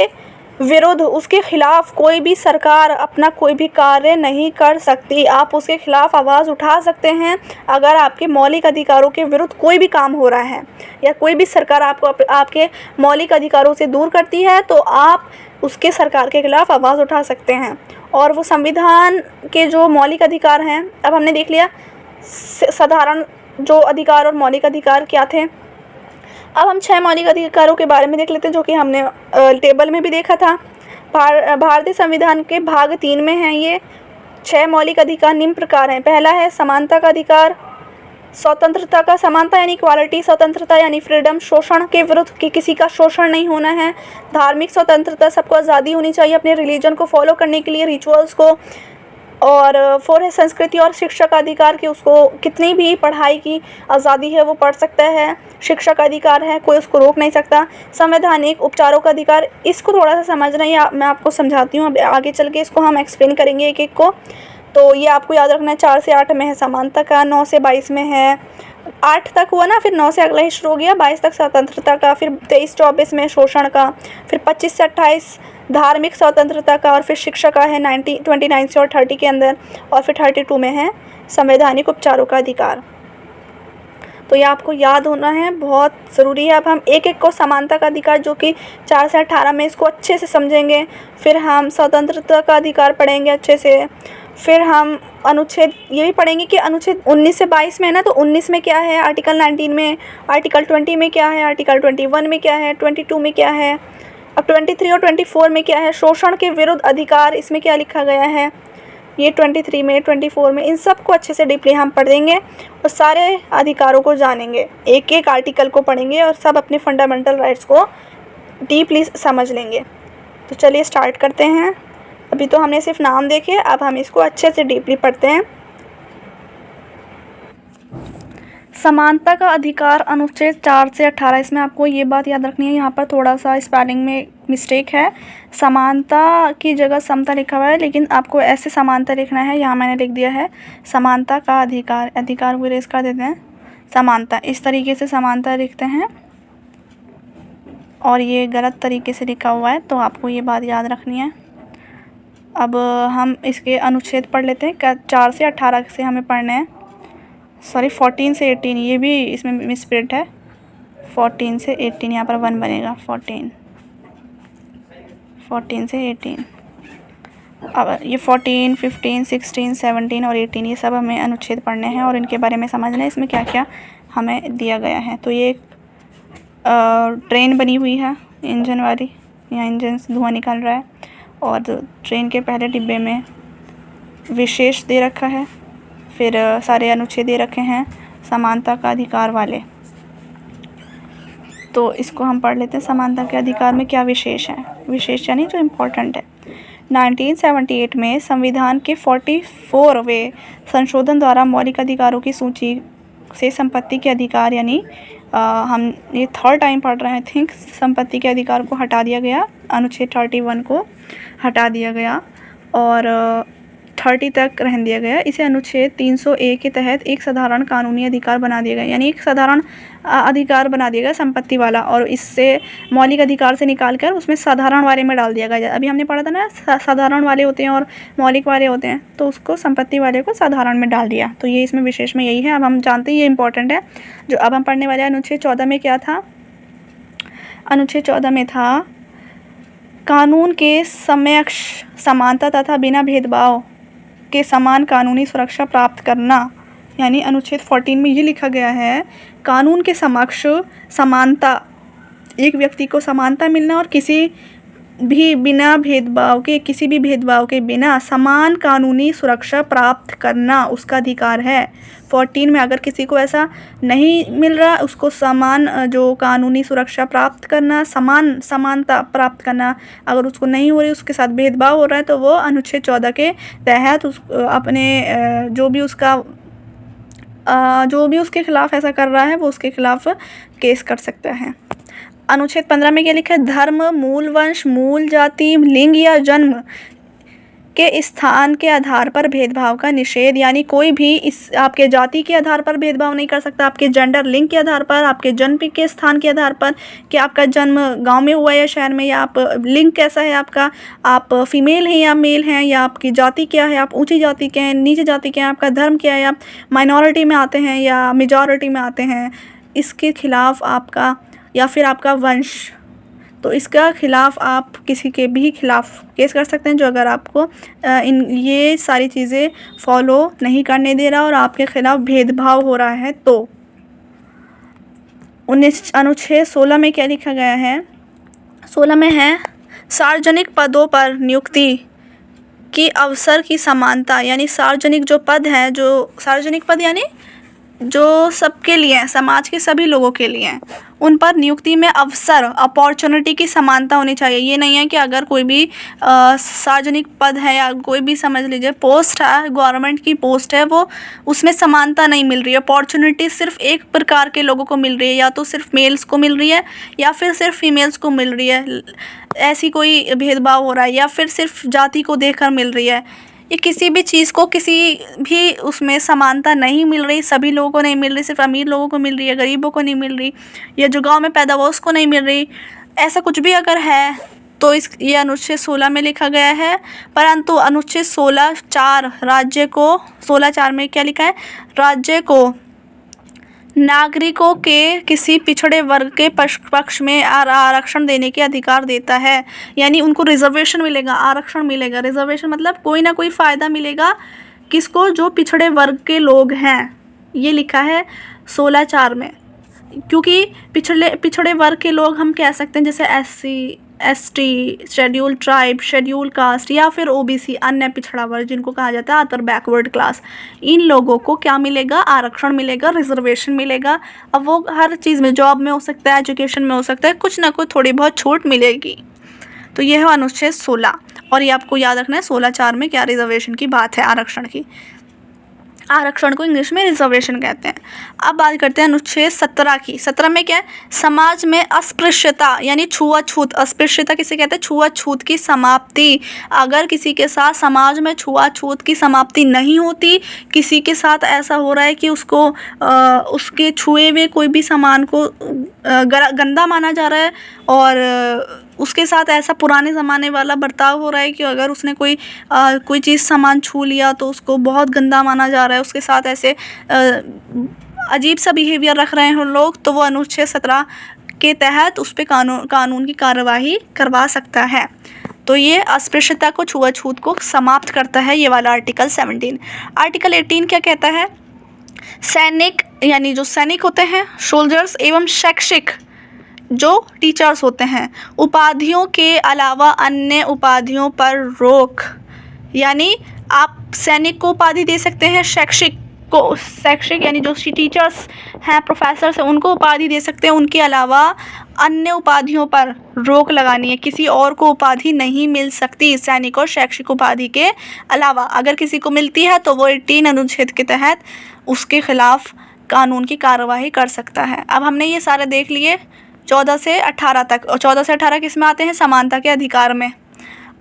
विरुद्ध, उसके खिलाफ कोई भी सरकार अपना कोई भी कार्य नहीं कर सकती। आप उसके खिलाफ आवाज़ उठा सकते हैं अगर आपके मौलिक अधिकारों के विरुद्ध कोई भी काम हो रहा है या कोई भी सरकार आपको आपके मौलिक अधिकारों से दूर करती है तो आप उसके सरकार के खिलाफ आवाज़ उठा सकते हैं। और वो संविधान के जो मौलिक अधिकार हैं, अब हमने देख लिया साधारण जो अधिकार और मौलिक अधिकार क्या थे। अब हम 6 मौलिक अधिकारों के बारे में देख लेते हैं जो कि हमने टेबल में भी देखा था। भारतीय संविधान के भाग 3 में हैं ये 6 मौलिक अधिकार निम्न प्रकार हैं। पहला है समानता का अधिकार, स्वतंत्रता का, समानता यानी इक्वालिटी, स्वतंत्रता यानी फ्रीडम, शोषण के विरुद्ध कि किसी का शोषण नहीं होना है, धार्मिक स्वतंत्रता, सबको आज़ादी होनी चाहिए अपने रिलीजन को फॉलो करने के लिए, रिचुअल्स को। और 4 है संस्कृति और शिक्षा का अधिकार कि उसको कितनी भी पढ़ाई की आज़ादी है वो पढ़ सकता है, शिक्षा का अधिकार है, कोई उसको रोक नहीं सकता। संवैधानिक उपचारों का अधिकार, इसको थोड़ा सा समझना है, मैं आपको समझाती हूँ, अब आगे चल के इसको हम एक्सप्लेन करेंगे एक एक को। तो ये आपको याद रखना है। 4 से 8 में है समानता का, 9 से 22 में है, 8 तक हुआ ना, फिर 9 से अगला ही शुरू हो गया 22 तक स्वतंत्रता का, फिर 23-24 में शोषण का, फिर 25 से 28 धार्मिक स्वतंत्रता का, और फिर शिक्षा का है 29 से और 30 के अंदर, और फिर 32 में है संवैधानिक उपचारों का अधिकार। तो ये आपको याद होना है, बहुत ज़रूरी है। अब हम एक एक को, समानता का अधिकार जो कि 4 से 18 में, इसको अच्छे से समझेंगे। फिर हम स्वतंत्रता का अधिकार पढ़ेंगे अच्छे से। फिर हम अनुच्छेद ये भी पढ़ेंगे कि अनुच्छेद 19 से 22 में है ना, तो 19 में क्या है, आर्टिकल 19 में, आर्टिकल 20 में क्या है, आर्टिकल 21 में क्या है, 22 में क्या है, अब 23 और 24 में क्या है, शोषण के विरुद्ध अधिकार, इसमें क्या लिखा गया है, ये 23 में, 24 में, इन सब को अच्छे से डीपली हम पढ़ देंगे और सारे अधिकारों को जानेंगे, एक एक आर्टिकल को पढ़ेंगे और सब अपने फंडामेंटल राइट्स को डीपली समझ लेंगे। तो चलिए स्टार्ट करते हैं। अभी तो हमने सिर्फ नाम देखे, अब हम इसको अच्छे से डीपली पढ़ते हैं। समानता का अधिकार, अनुच्छेद 4 से 18। इसमें आपको ये बात याद रखनी है, यहाँ पर थोड़ा सा स्पेलिंग में मिस्टेक है, समानता की जगह समता लिखा हुआ है, लेकिन आपको ऐसे समानता लिखना है। यहाँ मैंने लिख दिया है समानता का अधिकार, अधिकार को इरेज कर देते हैं, समानता, इस तरीके से समानता लिखते हैं और ये गलत तरीके से लिखा हुआ है, तो आपको ये बात याद रखनी है। अब हम इसके अनुच्छेद पढ़ लेते हैं। 4 से 18 से हमें पढ़ने हैं, सॉरी 14 से 18, ये भी इसमें मिसप्रिंट है, 14 से 18, यहाँ पर 1 बनेगा, 14 से 18। अब ये 14, 15, 16, 17 और 18, ये सब हमें अनुच्छेद पढ़ने हैं और इनके बारे में समझना है, इसमें क्या क्या हमें दिया गया है। तो ये एक ट्रेन बनी हुई है इंजन वाली, यहाँ इंजन से धुआं निकल रहा है और ट्रेन के पहले डिब्बे में विशेष दे रखा है, फिर सारे अनुच्छेद दे रखे हैं समानता का अधिकार वाले। तो इसको हम पढ़ लेते हैं, समानता के अधिकार में क्या विशेष है, विशेष यानी जो इम्पोर्टेंट है। 1978 में संविधान के 44वें संशोधन द्वारा मौलिक अधिकारों की सूची से संपत्ति के अधिकार, यानी हम ये थर्ड टाइम पढ़ रहे हैं आई थिंक, संपत्ति के अधिकार को हटा दिया गया, अनुच्छेद 31 को हटा दिया गया और 30 तक रहने दिया गया। इसे अनुच्छेद 301 के तहत एक साधारण कानूनी अधिकार बना दिया गया, यानी एक साधारण अधिकार बना दिया गया संपत्ति वाला, और इससे मौलिक अधिकार से निकाल कर उसमें साधारण वाले में डाल दिया गया। अभी हमने पढ़ा था ना, साधारण वाले होते हैं और मौलिक वाले होते हैं, तो उसको संपत्ति वाले को साधारण में डाल दिया। तो ये इसमें विशेष में यही है। अब हम जानते हैं ये इंपॉर्टेंट है। जो अब हम पढ़ने वाले अनुच्छेद 14 में क्या था, अनुच्छेद 14 में था कानून के समक्ष समानता तथा बिना भेदभाव के समान कानूनी सुरक्षा प्राप्त करना, यानी अनुच्छेद 14 में ये लिखा गया है कानून के समक्ष समानता, एक व्यक्ति को समानता मिलना और किसी भी भेदभाव के बिना समान कानूनी सुरक्षा प्राप्त करना उसका अधिकार है। 14 में अगर किसी को ऐसा नहीं मिल रहा, उसको समान जो कानूनी सुरक्षा प्राप्त करना, समानता प्राप्त करना अगर उसको नहीं हो रही, उसके साथ भेदभाव हो रहा है, तो वो अनुच्छेद 14 के तहत अपने जो भी उसके खिलाफ ऐसा कर रहा है वो उसके खिलाफ केस कर सकता है। अनुच्छेद 15 में क्या लिखा है, धर्म, मूल वंश, मूल जाति, लिंग या जन्म के स्थान के आधार पर भेदभाव का निषेध, यानी कोई भी इस आपके जाति के आधार पर भेदभाव नहीं कर सकता, आपके जेंडर, लिंग के आधार पर, आपके जन्म के स्थान के आधार पर, कि आपका जन्म गांव में हुआ है या शहर में, या आप लिंग कैसा है आपका, आप फीमेल हैं या मेल हैं, या आपकी जाति क्या है, आप ऊंची जाति के हैं, नीचे जाति के हैं, आपका धर्म क्या है, आप माइनॉरिटी में आते हैं या मेजॉरिटी में आते हैं, इसके खिलाफ आपका, या फिर आपका वंश, तो इसका खिलाफ आप किसी के भी खिलाफ केस कर सकते हैं जो अगर आपको ये सारी चीज़ें फॉलो नहीं करने दे रहा और आपके खिलाफ भेदभाव हो रहा है। तो अनुच्छेद 16 में क्या लिखा गया है, 16 में है सार्वजनिक पदों पर नियुक्ति की अवसर की समानता, यानी सार्वजनिक जो पद हैं, जो सार्वजनिक पद यानी जो सबके लिए हैं, समाज के सभी लोगों के लिए हैं, उन पर नियुक्ति में अवसर, अपॉर्चुनिटी की समानता होनी चाहिए। ये नहीं है कि अगर कोई भी सार्वजनिक पद है या कोई भी समझ लीजिए पोस्ट है, गवर्नमेंट की पोस्ट है, वो उसमें समानता नहीं मिल रही है, अपॉर्चुनिटी सिर्फ एक प्रकार के लोगों को मिल रही है, या तो सिर्फ मेल्स को मिल रही है या फिर सिर्फ फीमेल्स को मिल रही है, ऐसी कोई भेदभाव हो रहा है, या फिर सिर्फ जाति को देखकर मिल रही है। ये किसी भी चीज़ को, किसी भी उसमें समानता नहीं मिल रही, सभी लोगों को नहीं मिल रही, सिर्फ अमीर लोगों को मिल रही है, गरीबों को नहीं मिल रही, या जो गांव में पैदा हुआ उसको नहीं मिल रही, ऐसा कुछ भी अगर है तो ये अनुच्छेद 16 में लिखा गया है। परंतु अनुच्छेद 16(4) राज्य को, 16(4) में क्या लिखा है, राज्य को नागरिकों के किसी पिछड़े वर्ग के पक्ष में आरक्षण देने के अधिकार देता है, यानी उनको रिजर्वेशन मिलेगा, आरक्षण मिलेगा। रिजर्वेशन मतलब कोई ना कोई फ़ायदा मिलेगा किसको, जो पिछड़े वर्ग के लोग हैं, ये लिखा है 16(4) में। क्योंकि पिछड़े वर्ग के लोग हम कह सकते हैं जैसे SC ST, schedule tribe, schedule caste या फिर ओबीसी अन्य पिछड़ा वर्ग जिनको कहा जाता है अदर बैकवर्ड क्लास, इन लोगों को क्या मिलेगा? आरक्षण मिलेगा, रिजर्वेशन मिलेगा। अब वो हर चीज़ में, जॉब में हो सकता है, एजुकेशन में हो सकता है, कुछ ना कुछ थोड़ी बहुत छूट मिलेगी। तो ये है अनुच्छेद 16 और ये आपको याद रखना है 16(4) में क्या रिजर्वेशन की बात है, आरक्षण की। आरक्षण को इंग्लिश में रिजर्वेशन कहते हैं। अब बात करते हैं अनुच्छेद 17 की। 17 में क्या है? समाज में अस्पृश्यता यानी छुआछूत, अस्पृश्यता किसे कहते हैं? छुआछूत की समाप्ति। अगर किसी के साथ समाज में छुआछूत की समाप्ति नहीं होती, किसी के साथ ऐसा हो रहा है कि उसको उसके छुए हुए कोई भी सामान को गंदा माना जा रहा है और उसके साथ ऐसा पुराने ज़माने वाला बर्ताव हो रहा है कि अगर उसने कोई चीज़ सामान छू लिया तो उसको बहुत गंदा माना जा रहा है, उसके साथ ऐसे अजीब सा बिहेवियर रख रहे हैं लोग, तो वो अनुच्छेद 17 के तहत उस पर कानून की कार्यवाही करवा सकता है। तो ये अस्पृश्यता को, छुआछूत को समाप्त करता है ये वाला आर्टिकल 17। आर्टिकल 18 क्या कहता है? सैनिक यानी जो सैनिक होते हैं, सोल्जर्स एवं शैक्षिक जो टीचर्स होते हैं, उपाधियों के अलावा अन्य उपाधियों पर रोक। यानी आप सैनिक को उपाधि दे सकते हैं, शैक्षिक यानी जो टीचर्स हैं, प्रोफेसर्स हैं, उनको उपाधि दे सकते हैं, उनके अलावा अन्य उपाधियों पर रोक लगानी है। किसी और को उपाधि नहीं मिल सकती सैनिक और शैक्षिक उपाधि के अलावा। अगर किसी को मिलती है तो वो 18 अनुच्छेद के तहत उसके खिलाफ कानून की कार्यवाही कर सकता है। अब हमने ये सारे देख लिए 14 से 18 तक, और 14 से 18 किस में आते हैं? समानता के अधिकार में।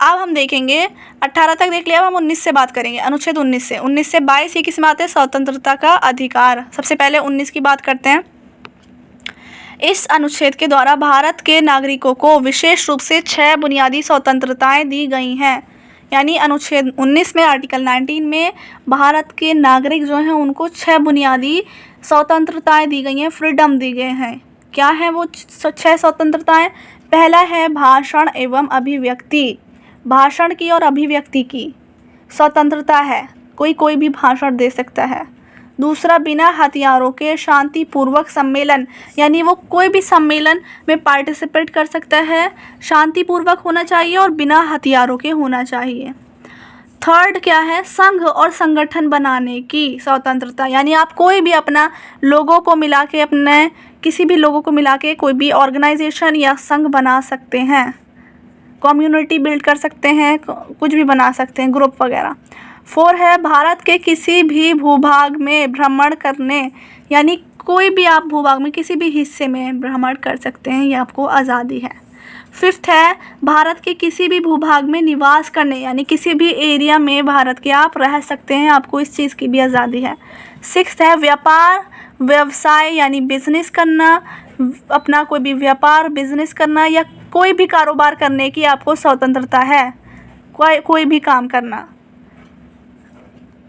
अब हम देखेंगे 18 तक देख लिया, अब हम 19 से बात करेंगे। अनुच्छेद 19 से 22 ये किस में आते हैं? स्वतंत्रता का अधिकार। सबसे पहले 19 की बात करते हैं। इस अनुच्छेद के द्वारा भारत के नागरिकों को विशेष रूप से 6 बुनियादी स्वतंत्रताएं दी गई हैं। यानी अनुच्छेद 19 में, आर्टिकल 19 में भारत के नागरिक जो हैं उनको 6 बुनियादी स्वतंत्रताएं दी गई हैं, फ्रीडम दी गए हैं। क्या है वो 6 स्वतंत्रताएं? पहला है भाषण एवं अभिव्यक्ति। भाषण की और अभिव्यक्ति की स्वतंत्रता है, कोई भी भाषण दे सकता है। दूसरा, बिना हथियारों के शांतिपूर्वक सम्मेलन, यानी वो कोई भी सम्मेलन में पार्टिसिपेट कर सकता है, शांतिपूर्वक होना चाहिए और बिना हथियारों के होना चाहिए। थर्ड क्या है? संघ और संगठन बनाने की स्वतंत्रता, यानी आप कोई भी अपना लोगों को मिला के, अपने किसी भी लोगों को मिला के कोई भी ऑर्गेनाइजेशन या संघ बना सकते हैं, कम्युनिटी बिल्ड कर सकते हैं, कुछ भी बना सकते हैं, ग्रुप वगैरह। 4 है भारत के किसी भी भूभाग में भ्रमण करने, यानी कोई भी आप भूभाग में किसी भी हिस्से में भ्रमण कर सकते हैं, ये आपको आज़ादी है। 5th है भारत के किसी भी भूभाग में निवास करने, यानी किसी भी एरिया में भारत के आप रह सकते हैं, आपको इस चीज़ की भी आज़ादी है। 6th है व्यापार व्यवसाय, यानी बिजनेस करना, अपना कोई भी व्यापार बिजनेस करना या कोई भी कारोबार करने की आपको स्वतंत्रता है, कोई भी काम करना,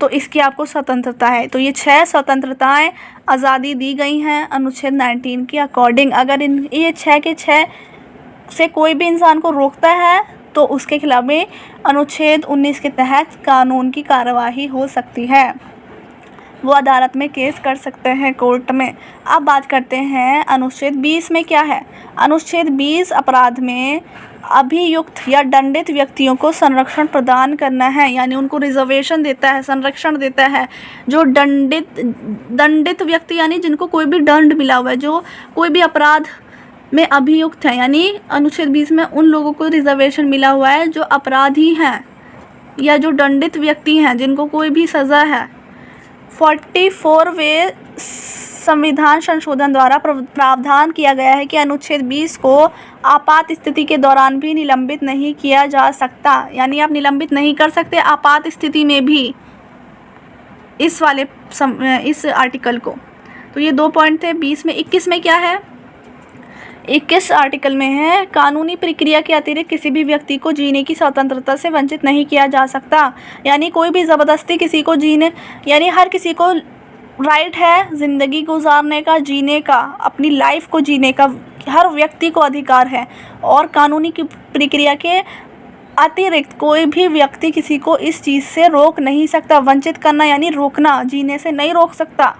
तो इसकी आपको स्वतंत्रता है। तो ये 6 स्वतंत्रताएं आज़ादी दी गई हैं अनुच्छेद 19 के अकॉर्डिंग। अगर ये 6 के 6 से कोई भी इंसान को रोकता है तो उसके खिलाफ में अनुच्छेद 19 के तहत कानून की कार्यवाही हो सकती है, वो अदालत में केस कर सकते हैं, कोर्ट में। अब बात करते हैं अनुच्छेद 20 में क्या है? अनुच्छेद 20 अपराध में अभियुक्त या दंडित व्यक्तियों को संरक्षण प्रदान करना है, यानी उनको रिजर्वेशन देता है, संरक्षण देता है। जो दंडित व्यक्ति यानी जिनको कोई भी दंड मिला हुआ है, जो कोई भी अपराध में अभियुक्त है, यानी अनुच्छेद 20 में उन लोगों को रिजर्वेशन मिला हुआ है जो अपराधी हैं या जो दंडित व्यक्ति हैं, जिनको कोई भी सज़ा है। 44वें संविधान संशोधन द्वारा प्रावधान किया गया है कि अनुच्छेद 20 को आपात स्थिति के दौरान भी निलंबित नहीं किया जा सकता, यानी आप निलंबित नहीं कर सकते आपात स्थिति में भी इस आर्टिकल को। तो ये 2 पॉइंट थे 20 में। 21 में क्या है? 21 आर्टिकल में है कानूनी प्रक्रिया के अतिरिक्त किसी भी व्यक्ति को जीने की स्वतंत्रता से वंचित नहीं किया जा सकता, यानी कोई भी ज़बरदस्ती किसी को जीने, यानी हर किसी को राइट है ज़िंदगी गुजारने का, जीने का, अपनी लाइफ को जीने का हर व्यक्ति को अधिकार है, और कानूनी की प्रक्रिया के अतिरिक्त कोई भी व्यक्ति किसी को इस चीज़ से रोक नहीं सकता। वंचित करना यानी रोकना, जीने से नहीं रोक सकता।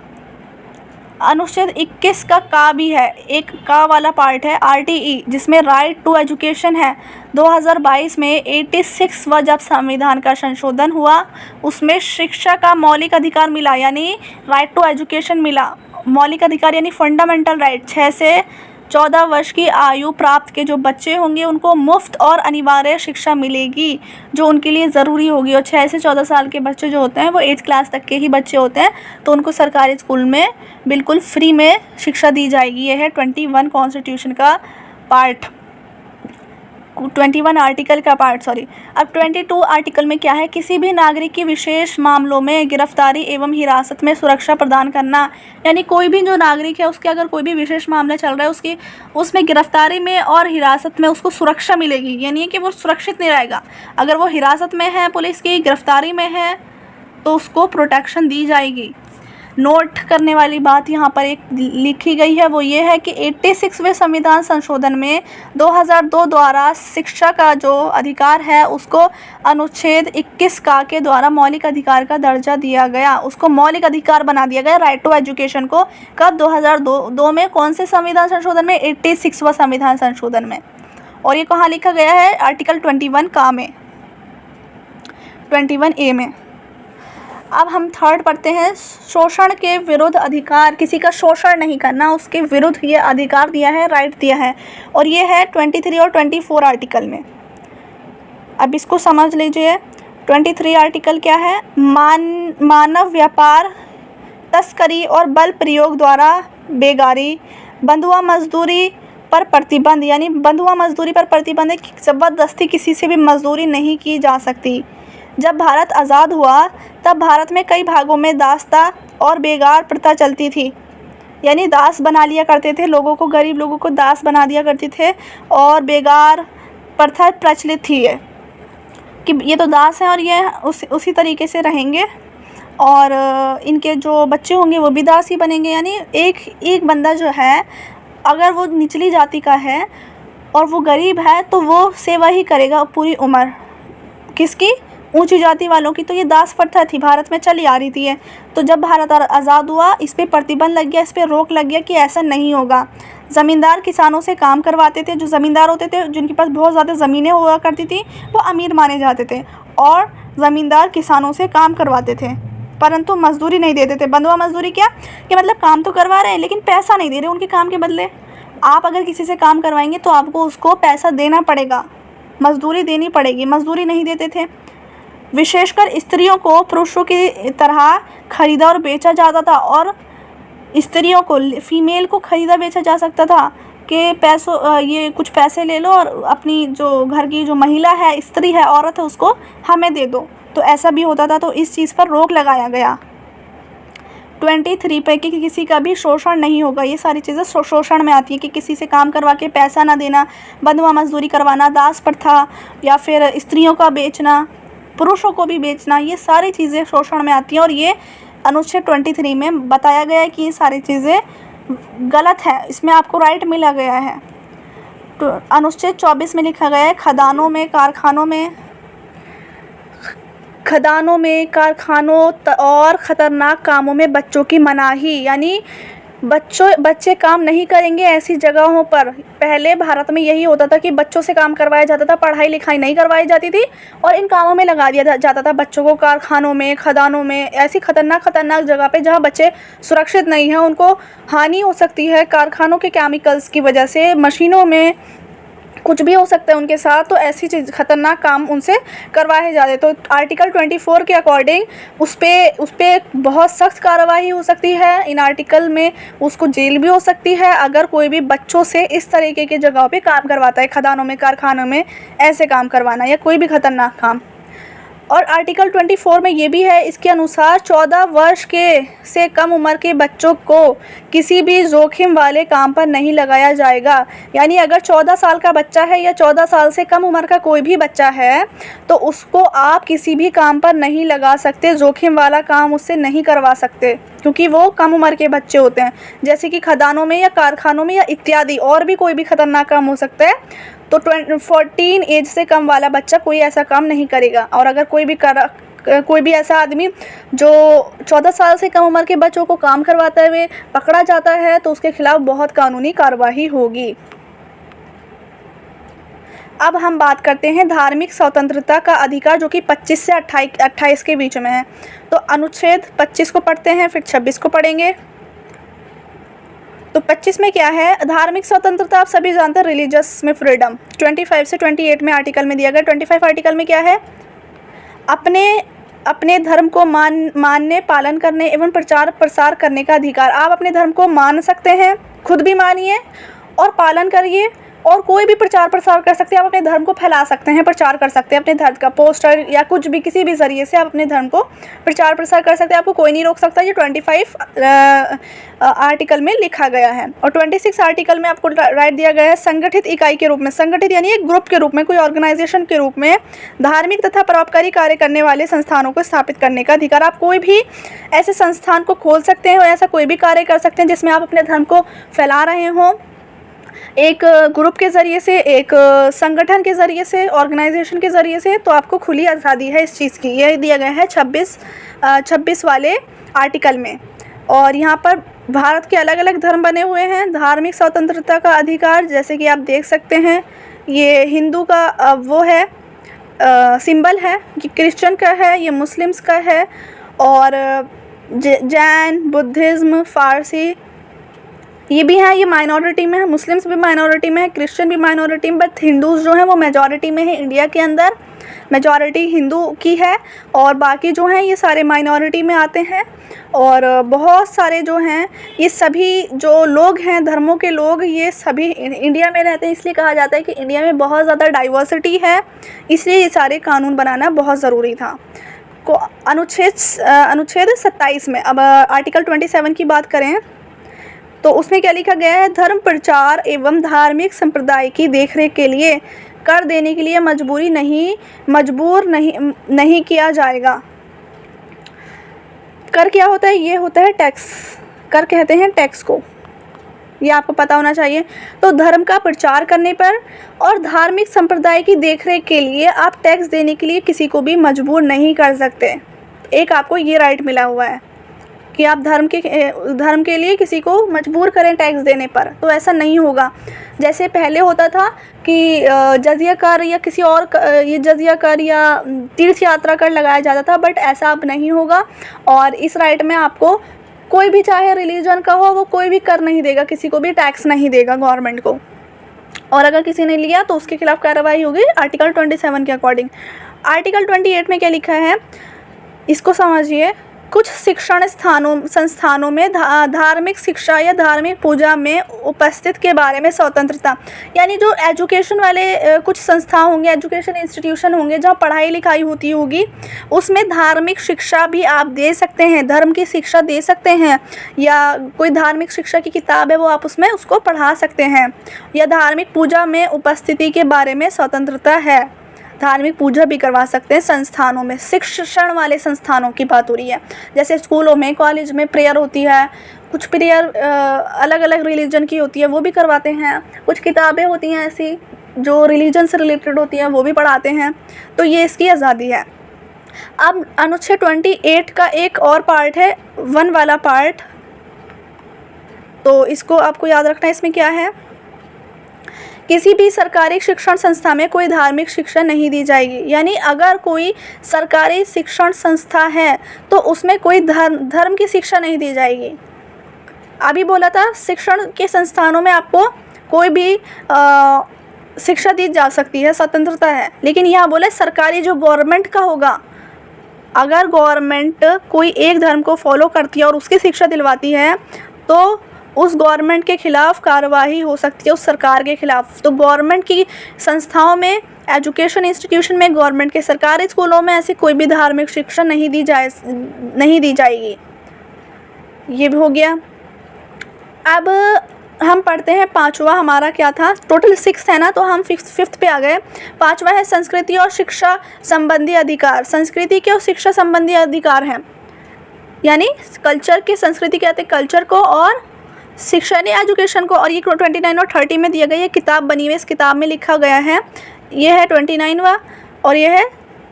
अनुच्छेद 21 का भी है, एक का वाला पार्ट है RTE, जिसमें राइट टू एजुकेशन है। 2022 में 86वां जब संविधान का संशोधन हुआ, उसमें शिक्षा का मौलिक अधिकार मिला, यानी राइट टू एजुकेशन मिला। मौलिक अधिकार यानी फंडामेंटल राइट। 6 से 14 वर्ष की आयु प्राप्त के जो बच्चे होंगे उनको मुफ्त और अनिवार्य शिक्षा मिलेगी, जो उनके लिए ज़रूरी होगी। और 6 से 14 साल के बच्चे जो होते हैं वो 8th क्लास तक के ही बच्चे होते हैं, तो उनको सरकारी स्कूल में बिल्कुल फ्री में शिक्षा दी जाएगी। यह है 21 कॉन्स्टिट्यूशन का पार्ट, 21 आर्टिकल का पार्ट, सॉरी। अब 22 आर्टिकल में क्या है, किसी भी नागरिक की विशेष मामलों में गिरफ्तारी एवं हिरासत में सुरक्षा प्रदान करना, यानी कोई भी जो नागरिक है उसके अगर कोई भी विशेष मामला चल रहा है उसमें गिरफ्तारी में और हिरासत में उसको सुरक्षा मिलेगी, यानी कि वो सुरक्षित नहीं रहेगा। अगर वो हिरासत में है, पुलिस की गिरफ्तारी में है, तो उसको प्रोटेक्शन दी जाएगी। नोट करने वाली बात यहाँ पर एक लिखी गई है, वो ये है कि 86वें संविधान संशोधन में 2002 द्वारा शिक्षा का जो अधिकार है उसको अनुच्छेद 21 का के द्वारा मौलिक अधिकार का दर्जा दिया गया, उसको मौलिक अधिकार बना दिया गया राइट टू एजुकेशन को। कब? 2002 में। कौन से संविधान संशोधन में? 86वां संविधान संशोधन में। और ये कहाँ लिखा गया है? आर्टिकल 21 का में, 21A में। अब हम थर्ड पढ़ते हैं, शोषण के विरुद्ध अधिकार। किसी का शोषण नहीं करना, उसके विरुद्ध ये अधिकार दिया है, राइट दिया है, और ये है 23 और 24 आर्टिकल में। अब इसको समझ लीजिए। 23 आर्टिकल क्या है? मानव व्यापार, तस्करी और बल प्रयोग द्वारा बेगारी, बंधुआ मजदूरी पर प्रतिबंध, यानी बंधुआ मजदूरी पर प्रतिबंध है कि ज़बरदस्ती किसी से भी मजदूरी नहीं की जा सकती। जब भारत आज़ाद हुआ तब भारत में कई भागों में दासता और बेगार प्रथा चलती थी, यानी दास बना लिया करते थे लोगों को, गरीब लोगों को दास बना दिया करते थे, और बेगार प्रथा प्रचलित थी ये कि ये तो दास हैं और ये उसी तरीके से रहेंगे, और इनके जो बच्चे होंगे वो भी दास ही बनेंगे। यानी एक बंदा जो है अगर वो निचली जाति का है और वो गरीब है तो वो सेवा ही करेगा पूरी उम्र। किसकी? ऊंची जाति वालों की। तो ये दास प्रथा थी, भारत में चली आ रही थी ये। तो जब भारत आज़ाद हुआ इस पर प्रतिबंध लग गया, इस पर रोक लग गया कि ऐसा नहीं होगा। ज़मींदार किसानों से काम करवाते थे। जो ज़मींदार होते थे, जिनके पास बहुत ज़्यादा ज़मीनें हुआ करती थी, वो अमीर माने जाते थे, और ज़मींदार किसानों से काम करवाते थे परंतु मजदूरी नहीं देते थे। बंधुआ मजदूरी क्या कि मतलब काम तो करवा रहे हैं लेकिन पैसा नहीं दे रहे उनके काम के बदले। आप अगर किसी से काम करवाएंगे तो आपको उसको पैसा देना पड़ेगा, मजदूरी देनी पड़ेगी। मजदूरी नहीं देते थे। विशेषकर स्त्रियों को पुरुषों की तरह खरीदा और बेचा जाता था, और स्त्रियों को, फीमेल को खरीदा बेचा जा सकता था कि पैसों ये कुछ पैसे ले लो और अपनी जो घर की जो महिला है, स्त्री है, औरत है, उसको हमें दे दो। तो ऐसा भी होता था, तो इस चीज़ पर रोक लगाया गया। 23 पे कि किसी का भी शोषण नहीं होगा। ये सारी चीज़ें शोषण में आती है कि किसी से काम करवा के पैसा ना देना, बंधुआ मजदूरी करवाना, दास प्रथा, या फिर स्त्रियों का बेचना, पुरुषों को भी बेचना, ये सारी चीज़ें शोषण में आती हैं। और ये अनुच्छेद 23 में बताया गया है कि ये सारी चीज़ें गलत है, इसमें आपको राइट मिला गया है। तो अनुच्छेद 24 में लिखा गया है, खदानों में, कारखानों और ख़तरनाक कामों में बच्चों की मनाही, यानी बच्चे काम नहीं करेंगे ऐसी जगहों पर। पहले भारत में यही होता था कि बच्चों से काम करवाया जाता था, पढ़ाई लिखाई नहीं करवाई जाती थी और इन कामों में लगा दिया जाता था बच्चों को, कारखानों में, खदानों में, ऐसी खतरनाक जगह पे जहाँ बच्चे सुरक्षित नहीं हैं, उनको हानि हो सकती है कारखानों के केमिकल्स की वजह से, मशीनों में कुछ भी हो सकता है उनके साथ, तो ऐसी चीज़ खतरनाक काम उनसे करवाए जाते। तो आर्टिकल 24 के अकॉर्डिंग उस पर बहुत सख्त कार्रवाई हो सकती है। इन आर्टिकल में उसको जेल भी हो सकती है अगर कोई भी बच्चों से इस तरीके की जगहों पे काम करवाता है, खदानों में, कारखानों में ऐसे काम करवाना या कोई भी खतरनाक काम। और आर्टिकल 24 में ये भी है, इसके अनुसार 14 वर्ष के से कम उम्र के बच्चों को किसी भी जोखिम वाले काम पर नहीं लगाया जाएगा। यानी अगर 14 साल का बच्चा है या 14 साल से कम उम्र का कोई भी बच्चा है तो उसको आप किसी भी काम पर नहीं लगा सकते, जोखिम वाला काम उससे नहीं करवा सकते, क्योंकि वो कम उम्र के बच्चे होते हैं। जैसे कि खदानों में या कारखानों में या इत्यादि और भी कोई भी खतरनाक काम हो सकता है, तो 14 एज से कम वाला बच्चा कोई ऐसा काम नहीं करेगा। और अगर कोई भी कोई भी ऐसा आदमी जो 14 साल से कम उम्र के बच्चों को काम करवाते हुए पकड़ा जाता है तो उसके खिलाफ बहुत कानूनी कार्रवाई होगी। अब हम बात करते हैं धार्मिक स्वतंत्रता का अधिकार, जो कि 25 से 28 के बीच में है। तो अनुच्छेद 25 को पढ़ते हैं, फिर 26 को पढ़ेंगे। तो 25 में क्या है? धार्मिक स्वतंत्रता आप सभी जानते हैं, रिलीजियस में फ्रीडम। 25 से 28 में आर्टिकल में दिया गया। 25 आर्टिकल में क्या है? अपने धर्म को मानने, पालन करने एवं प्रचार प्रसार करने का अधिकार। आप अपने धर्म को मान सकते हैं, खुद भी मानिए और पालन करिए, और कोई भी प्रचार प्रसार कर सकते हैं। आप अपने धर्म को फैला सकते हैं, प्रचार कर सकते हैं, अपने धर्म का पोस्टर या कुछ भी, किसी भी ज़रिए से आप अपने धर्म को प्रचार प्रसार कर सकते हैं। आपको कोई नहीं रोक सकता। ये 25 आर्टिकल में लिखा गया है। और 26 आर्टिकल में आपको राइट दिया गया है संगठित इकाई के रूप में, संगठित यानी एक ग्रुप के रूप में, कोई ऑर्गेनाइजेशन के रूप में धार्मिक तथा परोपकारी कार्य करने वाले संस्थानों को स्थापित करने का अधिकार। आप कोई भी ऐसे संस्थान को खोल सकते हैं और ऐसा कोई भी कार्य कर सकते हैं जिसमें आप अपने धर्म को फैला रहे हों, एक ग्रुप के ज़रिए से, एक संगठन के ज़रिए से, ऑर्गेनाइजेशन के ज़रिए से। तो आपको खुली आज़ादी है इस चीज़ की। यह दिया गया है 26 वाले आर्टिकल में। और यहाँ पर भारत के अलग अलग धर्म बने हुए हैं। धार्मिक स्वतंत्रता का अधिकार, जैसे कि आप देख सकते हैं, ये हिंदू का वो है, सिंबल है, ये क्रिश्चियन का है, ये मुस्लिम्स का है, और जैन, बुद्धिज़्म, फारसी ये भी है, ये माइनॉरिटी में है। मुस्लिम्स भी माइनॉरिटी में है, क्रिश्चियन भी माइनॉरिटी में, बट हिंदूज़ जो हैं वो मेजॉरिटी में है। इंडिया के अंदर मेजॉरिटी हिंदू की है और बाकी जो हैं ये सारे माइनॉरिटी में आते हैं। और बहुत सारे जो हैं, ये सभी जो लोग हैं, धर्मों के लोग, ये सभी इंडिया में रहते हैं। इसलिए कहा जाता है कि इंडिया में बहुत ज़्यादा डाइवर्सिटी है, इसलिए ये सारे कानून बनाना बहुत ज़रूरी था। को अनुच्छेद 27 में, अब आर्टिकल 27 की बात करें तो उसमें क्या लिखा गया है? धर्म प्रचार एवं धार्मिक संप्रदाय की देखरेख के लिए कर देने के लिए मजबूर नहीं किया जाएगा। कर क्या होता है? ये होता है टैक्स। कर कहते हैं टैक्स को, ये आपको पता होना चाहिए। तो धर्म का प्रचार करने पर और धार्मिक संप्रदाय की देखरेख के लिए आप टैक्स देने के लिए किसी को भी मजबूर नहीं कर सकते। एक आपको ये राइट मिला हुआ है कि आप धर्म के लिए किसी को मजबूर करें टैक्स देने पर, तो ऐसा नहीं होगा। जैसे पहले होता था कि जजिया कर या किसी और ये जजिया कर या तीर्थ यात्रा कर लगाया जाता था, बट ऐसा अब नहीं होगा। और इस राइट में आपको कोई भी, चाहे रिलीजन का हो, वो कोई भी कर नहीं देगा, किसी को भी टैक्स नहीं देगा गवर्नमेंट को। और अगर किसी ने लिया तो उसके खिलाफ कार्रवाई होगी आर्टिकल 27 के अकॉर्डिंग। आर्टिकल 28 में क्या लिखा है, इसको समझिए। कुछ शिक्षण संस्थानों में धार्मिक शिक्षा या धार्मिक पूजा में उपस्थित के बारे में स्वतंत्रता, यानी जो एजुकेशन वाले कुछ संस्था होंगे, एजुकेशन इंस्टीट्यूशन होंगे जहाँ पढ़ाई लिखाई होती होगी, उसमें धार्मिक शिक्षा भी आप दे सकते हैं, धर्म की शिक्षा दे सकते हैं, या कोई धार्मिक शिक्षा की किताब है वो आप उसमें उसको पढ़ा सकते हैं। या धार्मिक पूजा में उपस्थिति के बारे में स्वतंत्रता है, धार्मिक पूजा भी करवा सकते हैं संस्थानों में। शिक्षण वाले संस्थानों की बात हो रही है, जैसे स्कूलों में, कॉलेज में प्रेयर होती है, कुछ प्रेयर अलग अलग रिलीजन की होती है वो भी करवाते हैं, कुछ किताबें होती हैं ऐसी जो रिलीजन से रिलेटेड होती हैं वो भी पढ़ाते हैं। तो ये इसकी आज़ादी है। अब अनुच्छेद 28 का एक और पार्ट है, 1 वाला पार्ट, तो इसको आपको याद रखना है। इसमें क्या है, किसी भी सरकारी शिक्षण संस्था में कोई धार्मिक शिक्षा नहीं दी जाएगी। यानी अगर कोई सरकारी शिक्षण संस्था है तो उसमें कोई धर्म की शिक्षा नहीं दी जाएगी। अभी बोला था शिक्षण के संस्थानों में आपको कोई भी शिक्षा दी जा सकती है, स्वतंत्रता है, लेकिन यहाँ बोले सरकारी जो गवर्नमेंट का होगा, अगर गवर्नमेंट कोई एक धर्म को फॉलो करती है और उसकी शिक्षा दिलवाती है तो उस गवर्नमेंट के खिलाफ कार्रवाई हो सकती है, उस सरकार के खिलाफ। तो गवर्नमेंट की संस्थाओं में, एजुकेशन इंस्टीट्यूशन में, गवर्नमेंट के सरकारी स्कूलों में ऐसी कोई भी धार्मिक शिक्षा नहीं दी जाएगी। ये भी हो गया। अब हम पढ़ते हैं 5वां, हमारा क्या था, टोटल 6 है ना, तो हम 5th पे आ गए। 5वां है संस्कृति और शिक्षा संबंधी अधिकार। संस्कृति के और शिक्षा संबंधी अधिकार हैं, यानी कल्चर के, संस्कृति कहते हैं कल्चर को, और शिक्षा ने एजुकेशन को। और ये 29 और 30 में दिया गया, ये किताब बनी हुई है, इस किताब में लिखा गया है। ये है 29वां और ये है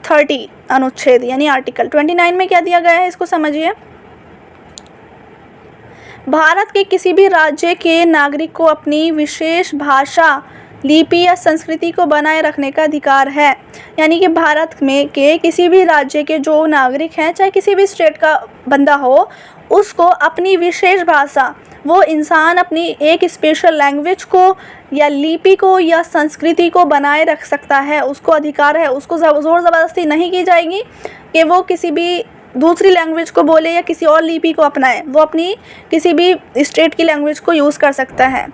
30 अनुच्छेद यानी आर्टिकल 29 में क्या दिया गया है, इसको समझिए। भारत के किसी भी राज्य के नागरिक को अपनी विशेष भाषा, लिपि या संस्कृति को बनाए रखने का अधिकार है। यानी कि भारत में के किसी भी राज्य के जो नागरिक हैं, चाहे किसी भी स्टेट का बंदा हो, उसको अपनी विशेष भाषा, वो इंसान अपनी एक स्पेशल लैंग्वेज को या लिपि को या संस्कृति को बनाए रख सकता है, उसको अधिकार है। उसको ज़ोर ज़बरदस्ती नहीं की जाएगी कि वो किसी भी दूसरी लैंग्वेज को बोले या किसी और लिपि को अपनाए। वो अपनी किसी भी स्टेट की लैंग्वेज को यूज़ कर सकता है।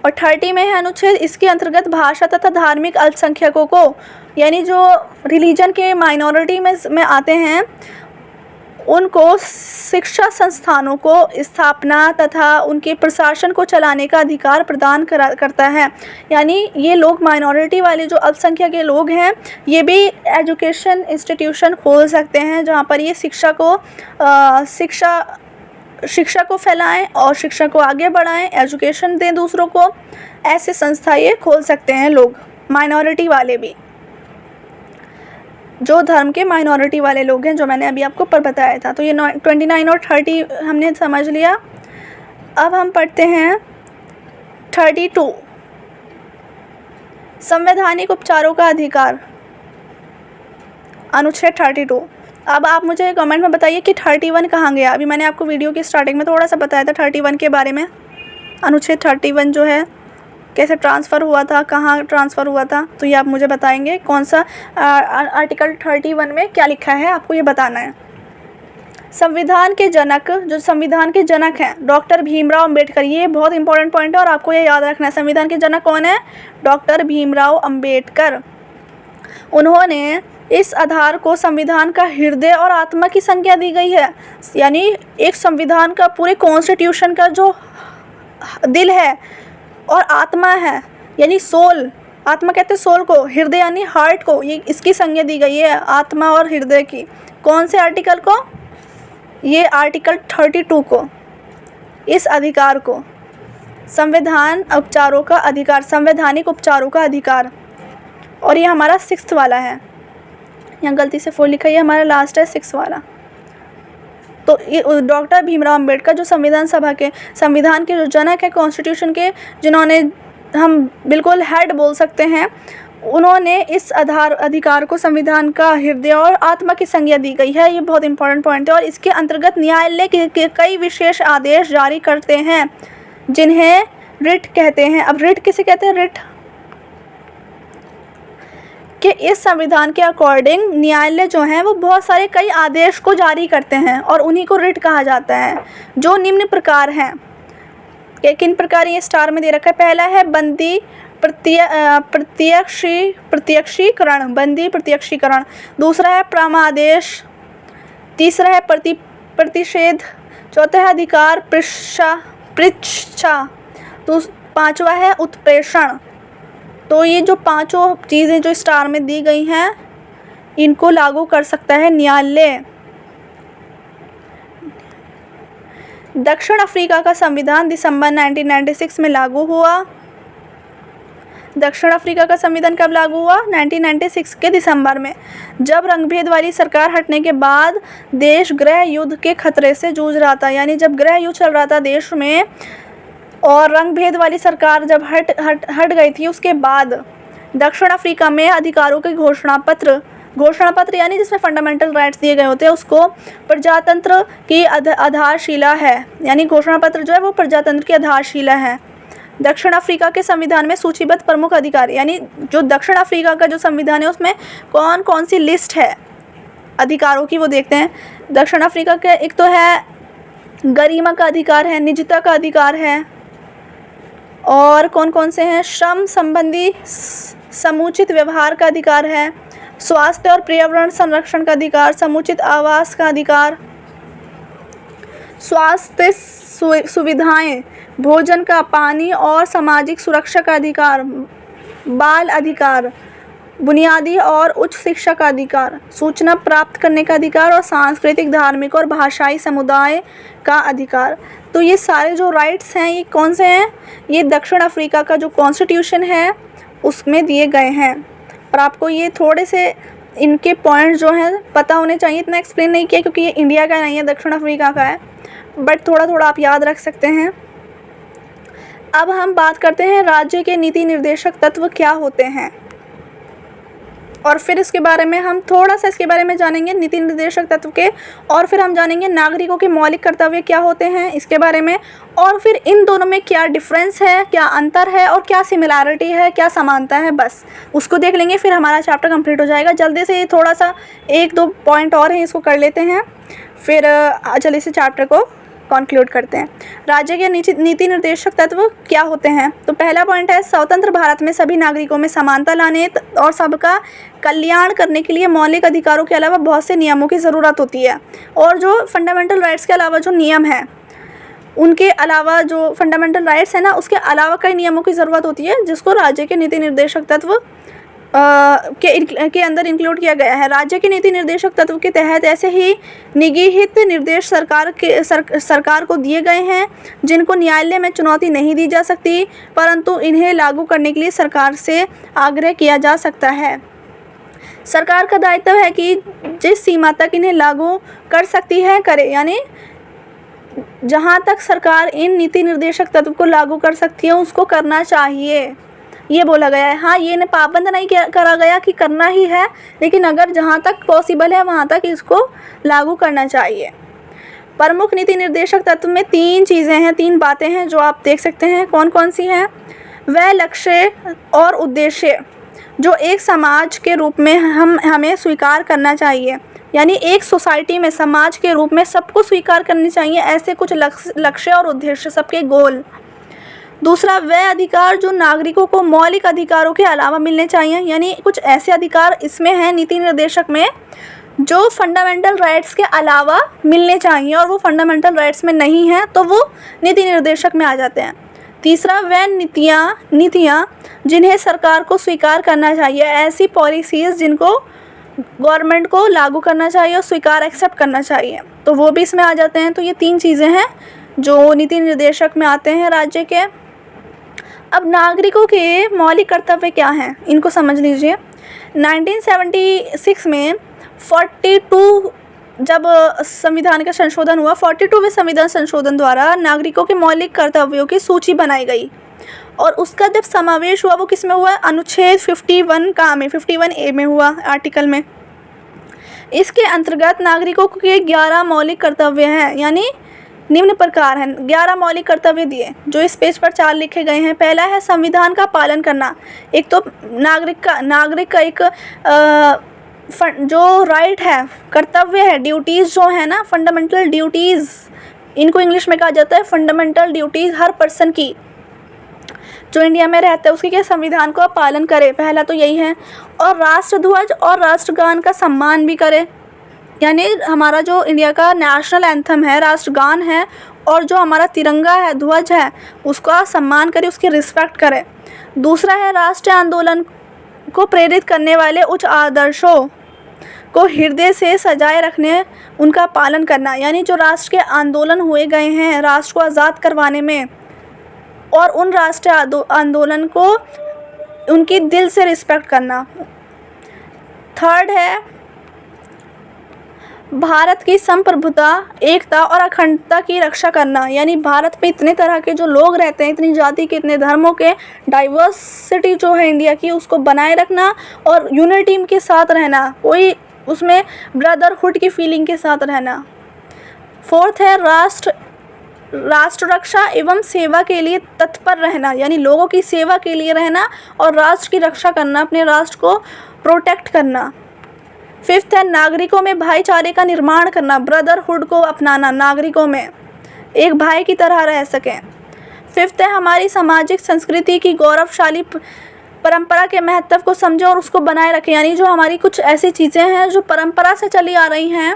और 30 में है अनुच्छेद, इसके अंतर्गत भाषा तथा धार्मिक अल्पसंख्यकों को, यानी जो रिलीजन के माइनॉरिटी में आते हैं, उनको शिक्षा संस्थानों को स्थापना तथा उनके प्रशासन को चलाने का अधिकार प्रदान करता है। यानी ये लोग, माइनॉरिटी वाले जो अल्पसंख्यक के लोग हैं, ये भी एजुकेशन इंस्टीट्यूशन खोल सकते हैं जहाँ पर ये शिक्षा को फैलाएं और शिक्षा को आगे बढ़ाएं, एजुकेशन दें दूसरों को। ऐसे संस्था ये खोल सकते हैं लोग, माइनॉरिटी वाले भी, जो धर्म के माइनॉरिटी वाले लोग हैं, जो मैंने अभी आपको पर बताया था। तो ये 29 और 30 हमने समझ लिया। अब हम पढ़ते हैं 32, संवैधानिक उपचारों का अधिकार, अनुच्छेद 32। अब आप मुझे कमेंट में बताइए कि 31 कहाँ गया। अभी मैंने आपको वीडियो की स्टार्टिंग में थोड़ा सा बताया था 31 के बारे में। अनुच्छेद 31 जो है कैसे ट्रांसफ़र हुआ था, कहाँ ट्रांसफ़र हुआ था, तो ये आप मुझे बताएंगे कौन सा आर्टिकल 31 में क्या लिखा है, आपको ये बताना है। संविधान के जनक, जो संविधान के जनक हैं, डॉक्टर भीमराव अंबेडकर, ये बहुत इंपॉर्टेंट पॉइंट है और आपको ये याद रखना है। संविधान के जनक कौन है? डॉक्टर भीमराव अंबेडकर। उन्होंने इस आधार को संविधान का हृदय और आत्मा की संज्ञा दी गई है। यानी एक संविधान का, पूरे कॉन्स्टिट्यूशन का जो दिल है और आत्मा है, यानी सोल, आत्मा कहते हैं सोल को, हृदय यानी हार्ट को, ये इसकी संज्ञा दी गई है, आत्मा और हृदय की। कौन से आर्टिकल को? ये आर्टिकल 32 को, इस अधिकार को, संवैधान उपचारों का अधिकार, संवैधानिक उपचारों का अधिकार। और ये हमारा 6th वाला है, यहाँ गलती से 4 लिखा है, हमारा लास्ट है 6 वाला। तो डॉक्टर भीमराव अंबेडकर जो संविधान के जो जनक है, कॉन्स्टिट्यूशन के, जिन्होंने हम बिल्कुल हेड बोल सकते हैं, उन्होंने इस अधिकार को संविधान का हृदय और आत्मा की संज्ञा दी गई है। ये बहुत इंपॉर्टेंट पॉइंट है। और इसके अंतर्गत न्यायालय के कई विशेष आदेश जारी करते हैं, जिन्हें रिट कहते हैं। अब रिट किसे कहते हैं? रिट कि इस संविधान के अकॉर्डिंग न्यायालय जो हैं वो बहुत सारे कई आदेश को जारी करते हैं और उन्हीं को रिट कहा जाता है, जो निम्न प्रकार हैं। किन प्रकार? ये स्टार में दे रखा है। पहला है बंदी प्रत्यक्षीकरण, बंदी प्रत्यक्षीकरण। दूसरा है परमादेश। तीसरा है प्रतिषेध। चौथा है अधिकार पृच्छा। तो 5वां है उत्प्रेषण। तो ये जो 5 चीज़ें जो स्टार में दी गई हैं, इनको लागू कर सकता है न्यायालय। दक्षिण अफ्रीका का संविधान दिसंबर 1996 में लागू हुआ। दक्षिण अफ्रीका का संविधान कब लागू हुआ? 1996 के दिसंबर में, जब रंगभेद वाली सरकार हटने के बाद देश गृह युद्ध के खतरे से जूझ रहा था। यानी जब गृह युद्ध चल रहा था देश में और रंगभेद वाली सरकार जब हट गई थी, उसके बाद दक्षिण अफ्रीका में अधिकारों के घोषणा पत्र यानी जिसमें फंडामेंटल राइट्स दिए गए होते हैं, उसको प्रजातंत्र की आधारशिला है। यानी घोषणा पत्र जो है वो प्रजातंत्र की आधारशिला है। दक्षिण अफ्रीका के संविधान में सूचीबद्ध प्रमुख अधिकार, यानी जो दक्षिण अफ्रीका का जो संविधान है उसमें कौन कौन सी लिस्ट है अधिकारों की, वो देखते हैं। दक्षिण अफ्रीका के एक तो है गरिमा का अधिकार है, निजता का अधिकार है, और कौन कौन से हैं? श्रम संबंधी समुचित व्यवहार का अधिकार है, स्वास्थ्य और पर्यावरण संरक्षण का अधिकार, समुचित आवास का अधिकार, स्वास्थ्य सुविधाएं, भोजन का, पानी और सामाजिक सुरक्षा का अधिकार, बाल अधिकार, बुनियादी और उच्च शिक्षा का अधिकार, सूचना प्राप्त करने का अधिकार और सांस्कृतिक, धार्मिक और भाषाई समुदाय का अधिकार। तो ये सारे जो राइट्स हैं ये कौन से हैं? ये दक्षिण अफ्रीका का जो कॉन्स्टिट्यूशन है उसमें दिए गए हैं। और आपको ये थोड़े से इनके पॉइंट जो हैं पता होने चाहिए। इतना एक्सप्लेन नहीं किया क्योंकि ये इंडिया का नहीं है, दक्षिण अफ्रीका का है, बट थोड़ा थोड़ा आप याद रख सकते हैं। अब हम बात करते हैं राज्य के नीति निर्देशक तत्व क्या होते हैं, और फिर इसके बारे में हम थोड़ा सा इसके बारे में जानेंगे, नीति निर्देशक तत्व के, और फिर हम जानेंगे नागरिकों के मौलिक कर्तव्य क्या होते हैं इसके बारे में, और फिर इन दोनों में क्या डिफरेंस है, क्या अंतर है और क्या सिमिलैरिटी है, क्या समानता है, बस उसको देख लेंगे, फिर हमारा चैप्टर कंप्लीट हो जाएगा। जल्दी से थोड़ा सा 1-2 पॉइंट और हैं, इसको कर लेते हैं, फिर चलिए इस चैप्टर को कॉन्क्लूड करते हैं। राज्य के नीति निर्देशक तत्व क्या होते हैं, तो पहला पॉइंट है स्वतंत्र भारत में सभी नागरिकों में समानता लाने और सबका कल्याण करने के लिए मौलिक अधिकारों के अलावा बहुत से नियमों की ज़रूरत होती है। और जो फंडामेंटल राइट्स के अलावा जो नियम हैं, उनके अलावा जो फंडामेंटल राइट्स है ना, उसके अलावा कई नियमों की ज़रूरत होती है, जिसको राज्य के नीति निर्देशक तत्व के अंदर इंक्लूड किया गया है। राज्य के नीति निर्देशक तत्व के तहत ऐसे ही निगीहित निर्देश सरकार को दिए गए हैं जिनको न्यायालय में चुनौती नहीं दी जा सकती, परंतु इन्हें लागू करने के लिए सरकार से आग्रह किया जा सकता है। सरकार का दायित्व है कि जिस सीमा तक इन्हें लागू कर सकती है करे, यानी जहाँ तक सरकार इन नीति निर्देशक तत्व को लागू कर सकती है उसको करना चाहिए, ये बोला गया है। हाँ, ये पाबंद नहीं करा गया कि करना ही है, लेकिन अगर जहाँ तक पॉसिबल है वहाँ तक इसको लागू करना चाहिए। प्रमुख नीति निर्देशक तत्व में 3 चीज़ें हैं, 3 बातें हैं जो आप देख सकते हैं। कौन कौन सी हैं? वह लक्ष्य और उद्देश्य जो एक समाज के रूप में हमें स्वीकार करना चाहिए, यानी एक सोसाइटी में समाज के रूप में सबको स्वीकार करनी चाहिए ऐसे कुछ लक्ष्य और उद्देश्य, सबके गोल। दूसरा, वह अधिकार जो नागरिकों को मौलिक अधिकारों के अलावा मिलने चाहिए, यानी कुछ ऐसे अधिकार इसमें हैं नीति निर्देशक में जो फंडामेंटल राइट्स के अलावा मिलने चाहिए और वो फंडामेंटल राइट्स में नहीं हैं तो वो नीति निर्देशक में आ जाते हैं। तीसरा, वह नीतियाँ जिन्हें सरकार को स्वीकार करना चाहिए, ऐसी पॉलिसीज़ जिनको गवर्नमेंट को लागू करना चाहिए और स्वीकार एक्सेप्ट करना चाहिए, तो वो भी इसमें आ जाते हैं। तो ये 3 चीज़ें हैं जो नीति निर्देशक में आते हैं राज्य के। अब नागरिकों के मौलिक कर्तव्य क्या हैं, इनको समझ लीजिए। 1976 में 42 जब संविधान का संशोधन हुआ, 42वें संविधान संशोधन द्वारा नागरिकों के मौलिक कर्तव्यों की सूची बनाई गई, और उसका जब समावेश हुआ वो किस में हुआ? अनुच्छेद 51A में हुआ, आर्टिकल में। इसके अंतर्गत नागरिकों के 11 मौलिक कर्तव्य हैं, यानी निम्न प्रकार हैं। 11 मौलिक कर्तव्य दिए जो इस पेज पर 4 लिखे गए हैं। पहला है संविधान का पालन करना। एक तो नागरिक का एक जो राइट है, कर्तव्य है, ड्यूटीज़ जो है ना, फंडामेंटल ड्यूटीज़, इनको इंग्लिश में कहा जाता है फंडामेंटल ड्यूटीज़ हर पर्सन की जो इंडिया में रहता है उसकी क्या संविधान को पालन करे, पहला तो यही है। और राष्ट्रध्वज और राष्ट्रगान का सम्मान भी करे, यानी हमारा जो इंडिया का नेशनल एंथम है, राष्ट्रगान है, और जो हमारा तिरंगा है, ध्वज है, उसका सम्मान करे, उसकी रिस्पेक्ट करे। दूसरा है राष्ट्रीय आंदोलन को प्रेरित करने वाले उच्च आदर्शों को हृदय से सजाए रखने, उनका पालन करना, यानी जो राष्ट्र के आंदोलन हुए गए हैं राष्ट्र को आज़ाद करवाने में, और उन राष्ट्रीय आंदोलन को उनकी दिल से रिस्पेक्ट करना। थर्ड है भारत की संप्रभुता, एकता और अखंडता की रक्षा करना, यानी भारत में इतने तरह के जो लोग रहते हैं, इतनी जाति के, इतने धर्मों के, डाइवर्सिटी जो है इंडिया की, उसको बनाए रखना और यूनिटी के साथ रहना, कोई उसमें ब्रदरहुड की फीलिंग के साथ रहना। फोर्थ है राष्ट्र रक्षा एवं सेवा के लिए तत्पर रहना, यानी लोगों की सेवा के लिए रहना और राष्ट्र की रक्षा करना, अपने राष्ट्र को प्रोटेक्ट करना। फिफ्थ है नागरिकों में भाईचारे का निर्माण करना, ब्रदरहुड को अपनाना, नागरिकों में एक भाई की तरह रह सकें। फिफ्थ है हमारी सामाजिक संस्कृति की गौरवशाली परंपरा के महत्व को समझें और उसको बनाए रखें, यानी जो हमारी कुछ ऐसी चीज़ें हैं जो परंपरा से चली आ रही हैं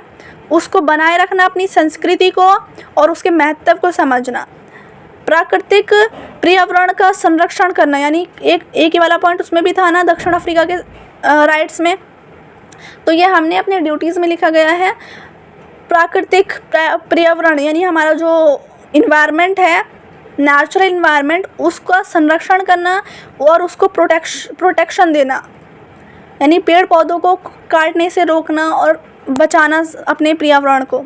उसको बनाए रखना, अपनी संस्कृति को और उसके महत्व को समझना। प्राकृतिक पर्यावरण का संरक्षण करना, यानी एक ही वाला पॉइंट उसमें भी था ना दक्षिण अफ्रीका के राइट्स में, तो ये हमने अपने ड्यूटीज़ में लिखा गया है। प्राकृतिक पर्यावरण यानी हमारा जो इन्वायरमेंट है, नेचुरल इन्वायरमेंट, उसका संरक्षण करना और उसको प्रोटेक्शन देना। यानी पेड़ पौधों को काटने से रोकना और बचाना अपने पर्यावरण को।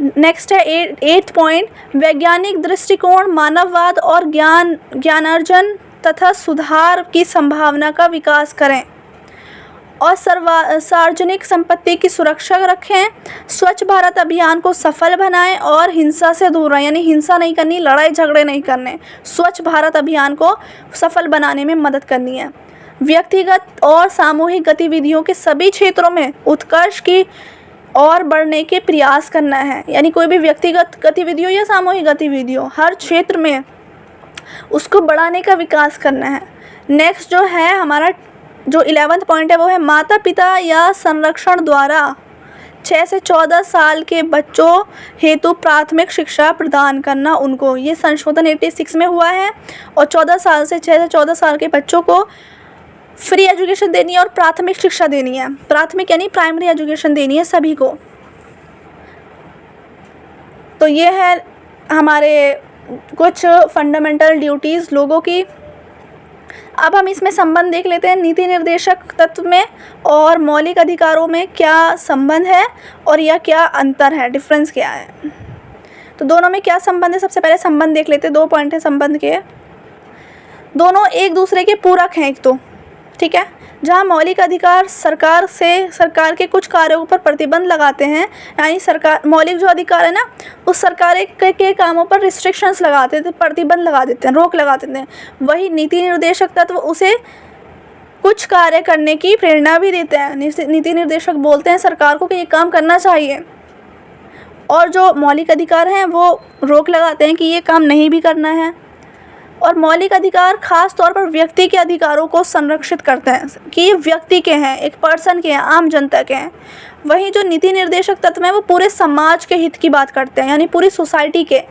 नेक्स्ट है 8th पॉइंट, वैज्ञानिक दृष्टिकोण, मानववाद और ज्ञानार्जन तथा सुधार की संभावना का विकास करें और सार्वजनिक संपत्ति की सुरक्षा रखें। स्वच्छ भारत अभियान को सफल बनाएं और हिंसा से दूर रहें, यानी हिंसा नहीं करनी, लड़ाई झगड़े नहीं करने, स्वच्छ भारत अभियान को सफल बनाने में मदद करनी है। व्यक्तिगत और सामूहिक गतिविधियों के सभी क्षेत्रों में उत्कर्ष की और बढ़ने के प्रयास करना है, यानी कोई भी व्यक्तिगत गतिविधियों या सामूहिक गतिविधियों, हर क्षेत्र में उसको बढ़ाने का विकास करना है। नेक्स्ट जो है हमारा जो 11th पॉइंट है वो है माता पिता या संरक्षण द्वारा 6 से 14 साल के बच्चों हेतु प्राथमिक शिक्षा प्रदान करना उनको। ये संशोधन 86 में हुआ है और 14 साल से 6 से 14 साल के बच्चों को फ्री एजुकेशन देनी है और प्राथमिक शिक्षा देनी है। प्राथमिक यानी प्राइमरी एजुकेशन देनी है सभी को। तो ये है हमारे कुछ फंडामेंटल ड्यूटीज़ लोगों की। अब हम इसमें संबंध देख लेते हैं, नीति निर्देशक तत्व में और मौलिक अधिकारों में क्या संबंध है और या क्या अंतर है, डिफरेंस क्या है। तो दोनों में क्या संबंध है, सबसे पहले संबंध देख लेते हैं। 2 पॉइंट है संबंध के, दोनों एक दूसरे के पूरक हैं एक तो, ठीक है। जहाँ मौलिक अधिकार सरकार के कुछ कार्यों पर प्रतिबंध लगाते हैं, यानी सरकार मौलिक जो अधिकार है ना वो सरकार के कामों पर रिस्ट्रिक्शंस लगाते थे, प्रतिबंध लगा देते हैं, रोक लगा देते हैं। वही नीति निर्देशक तत्व उसे कुछ कार्य करने की प्रेरणा भी देते हैं। नीति निर्देशक बोलते हैं सरकार को कि ये काम करना चाहिए, और जो मौलिक अधिकार हैं वो रोक लगाते हैं कि ये काम नहीं भी करना है। और मौलिक अधिकार खास तौर पर व्यक्ति के अधिकारों को संरक्षित करते हैं कि ये व्यक्ति के हैं, एक पर्सन के हैं, आम जनता के हैं। वहीं जो नीति निर्देशक तत्व हैं वो पूरे समाज के हित की बात करते हैं, यानी पूरी सोसाइटी के,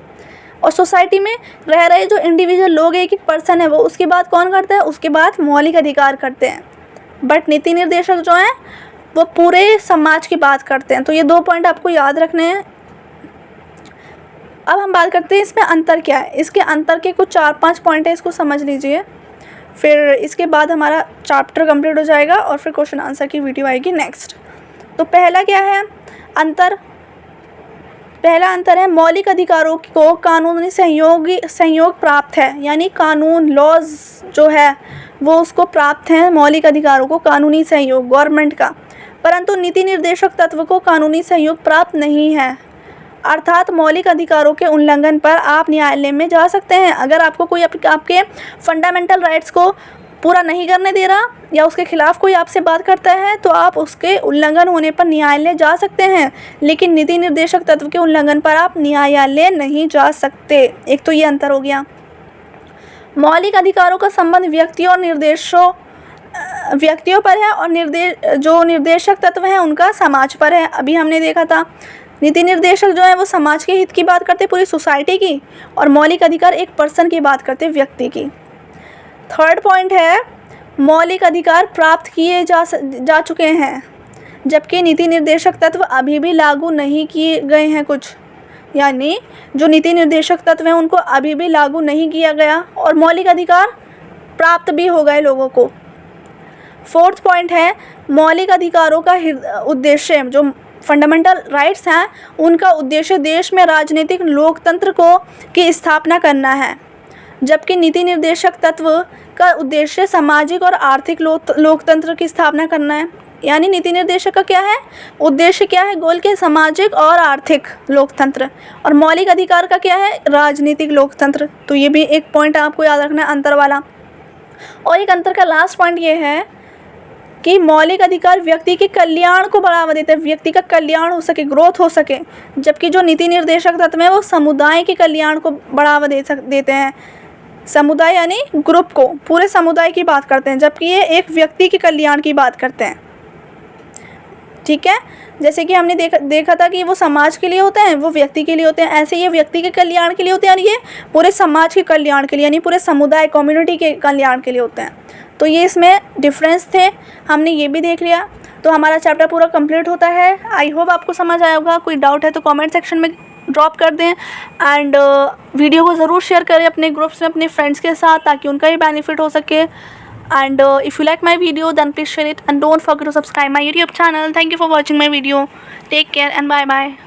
और सोसाइटी में रह रहे जो इंडिविजुअल लोग, एक पर्सन है वो, उसकी बात कौन करता है, उसके बाद मौलिक अधिकार करते हैं। बट नीति निर्देशक जो हैं वो पूरे समाज की बात करते हैं। तो ये 2 पॉइंट आपको याद रखने हैं। अब हम बात करते हैं इसमें अंतर क्या है। इसके अंतर के कुछ 4-5 पॉइंट है, इसको समझ लीजिए, फिर इसके बाद हमारा चैप्टर कंप्लीट हो जाएगा और फिर क्वेश्चन आंसर की वीडियो आएगी नेक्स्ट। तो पहला क्या है अंतर, पहला अंतर है मौलिक अधिकारों को कानूनी सहयोग प्राप्त है, यानी कानून लॉज जो है वो उसको प्राप्त है, मौलिक अधिकारों को कानूनी सहयोग गवर्नमेंट का, परंतु नीति निर्देशक तत्व को कानूनी सहयोग प्राप्त नहीं है। अर्थात मौलिक अधिकारों के उल्लंघन पर आप न्यायालय में जा सकते हैं। अगर आपको कोई आपके फंडामेंटल राइट्स को पूरा नहीं करने दे रहा या उसके खिलाफ कोई आपसे बात करता है तो आप उसके उल्लंघन होने पर न्यायालय जा सकते हैं, लेकिन नीति निर्देशक तत्व के उल्लंघन पर आप न्यायालय नहीं जा सकते। एक तो ये अंतर हो गया। मौलिक अधिकारों का संबंध व्यक्तियों पर है और जो निर्देशक तत्व हैं उनका समाज पर है। अभी हमने देखा था नीति निर्देशक जो है वो समाज के हित की बात करते, पूरी सोसाइटी की, और मौलिक अधिकार एक पर्सन की बात करते, व्यक्ति की। 3rd पॉइंट है मौलिक अधिकार प्राप्त किए जा चुके हैं, जबकि नीति निर्देशक तत्व अभी भी लागू नहीं किए गए हैं कुछ, यानी जो नीति निर्देशक तत्व हैं उनको अभी भी लागू नहीं किया गया और मौलिक अधिकार प्राप्त भी हो गए लोगों को। 4th पॉइंट है मौलिक अधिकारों का उद्देश्य, जो फंडामेंटल राइट्स हैं उनका उद्देश्य देश में राजनीतिक लोकतंत्र की स्थापना करना है, जबकि नीति निर्देशक तत्व का उद्देश्य सामाजिक और आर्थिक लोकतंत्र की स्थापना करना है। यानी नीति निर्देशक का क्या है उद्देश्य, क्या है गोल के, सामाजिक और आर्थिक लोकतंत्र, और मौलिक अधिकार का क्या है, राजनीतिक लोकतंत्र। तो ये भी एक पॉइंट आपको याद रखना है अंतर वाला। और एक अंतर का लास्ट पॉइंट ये है कि मौलिक अधिकार व्यक्ति के कल्याण को बढ़ावा देते हैं, व्यक्ति का कल्याण हो सके, ग्रोथ हो सके, जबकि जो नीति निर्देशक तत्व है वो समुदाय के कल्याण को बढ़ावा देते हैं। समुदाय यानी ग्रुप को, पूरे समुदाय की बात करते हैं, जबकि ये एक व्यक्ति के कल्याण की बात करते हैं। ठीक है, जैसे कि हमने देखा था कि वो समाज के लिए होते हैं, वो व्यक्ति के लिए होते हैं, ऐसे ये व्यक्ति के कल्याण के लिए होते हैं और ये पूरे समाज के कल्याण के लिए, यानी पूरे समुदाय कम्युनिटी के कल्याण के लिए होते हैं। तो ये इसमें डिफरेंस थे, हमने ये भी देख लिया। तो हमारा चैप्टर पूरा कंप्लीट होता है। आई होप आपको समझ आया होगा। कोई डाउट है तो कमेंट सेक्शन में ड्रॉप कर दें एंड वीडियो को ज़रूर शेयर करें अपने ग्रुप्स में, अपने फ्रेंड्स के साथ, ताकि उनका भी बेनिफिट हो सके। and if you like my video, then please share it and don't forget to subscribe my YouTube channel. Thank you for watching my video. Take care and bye bye.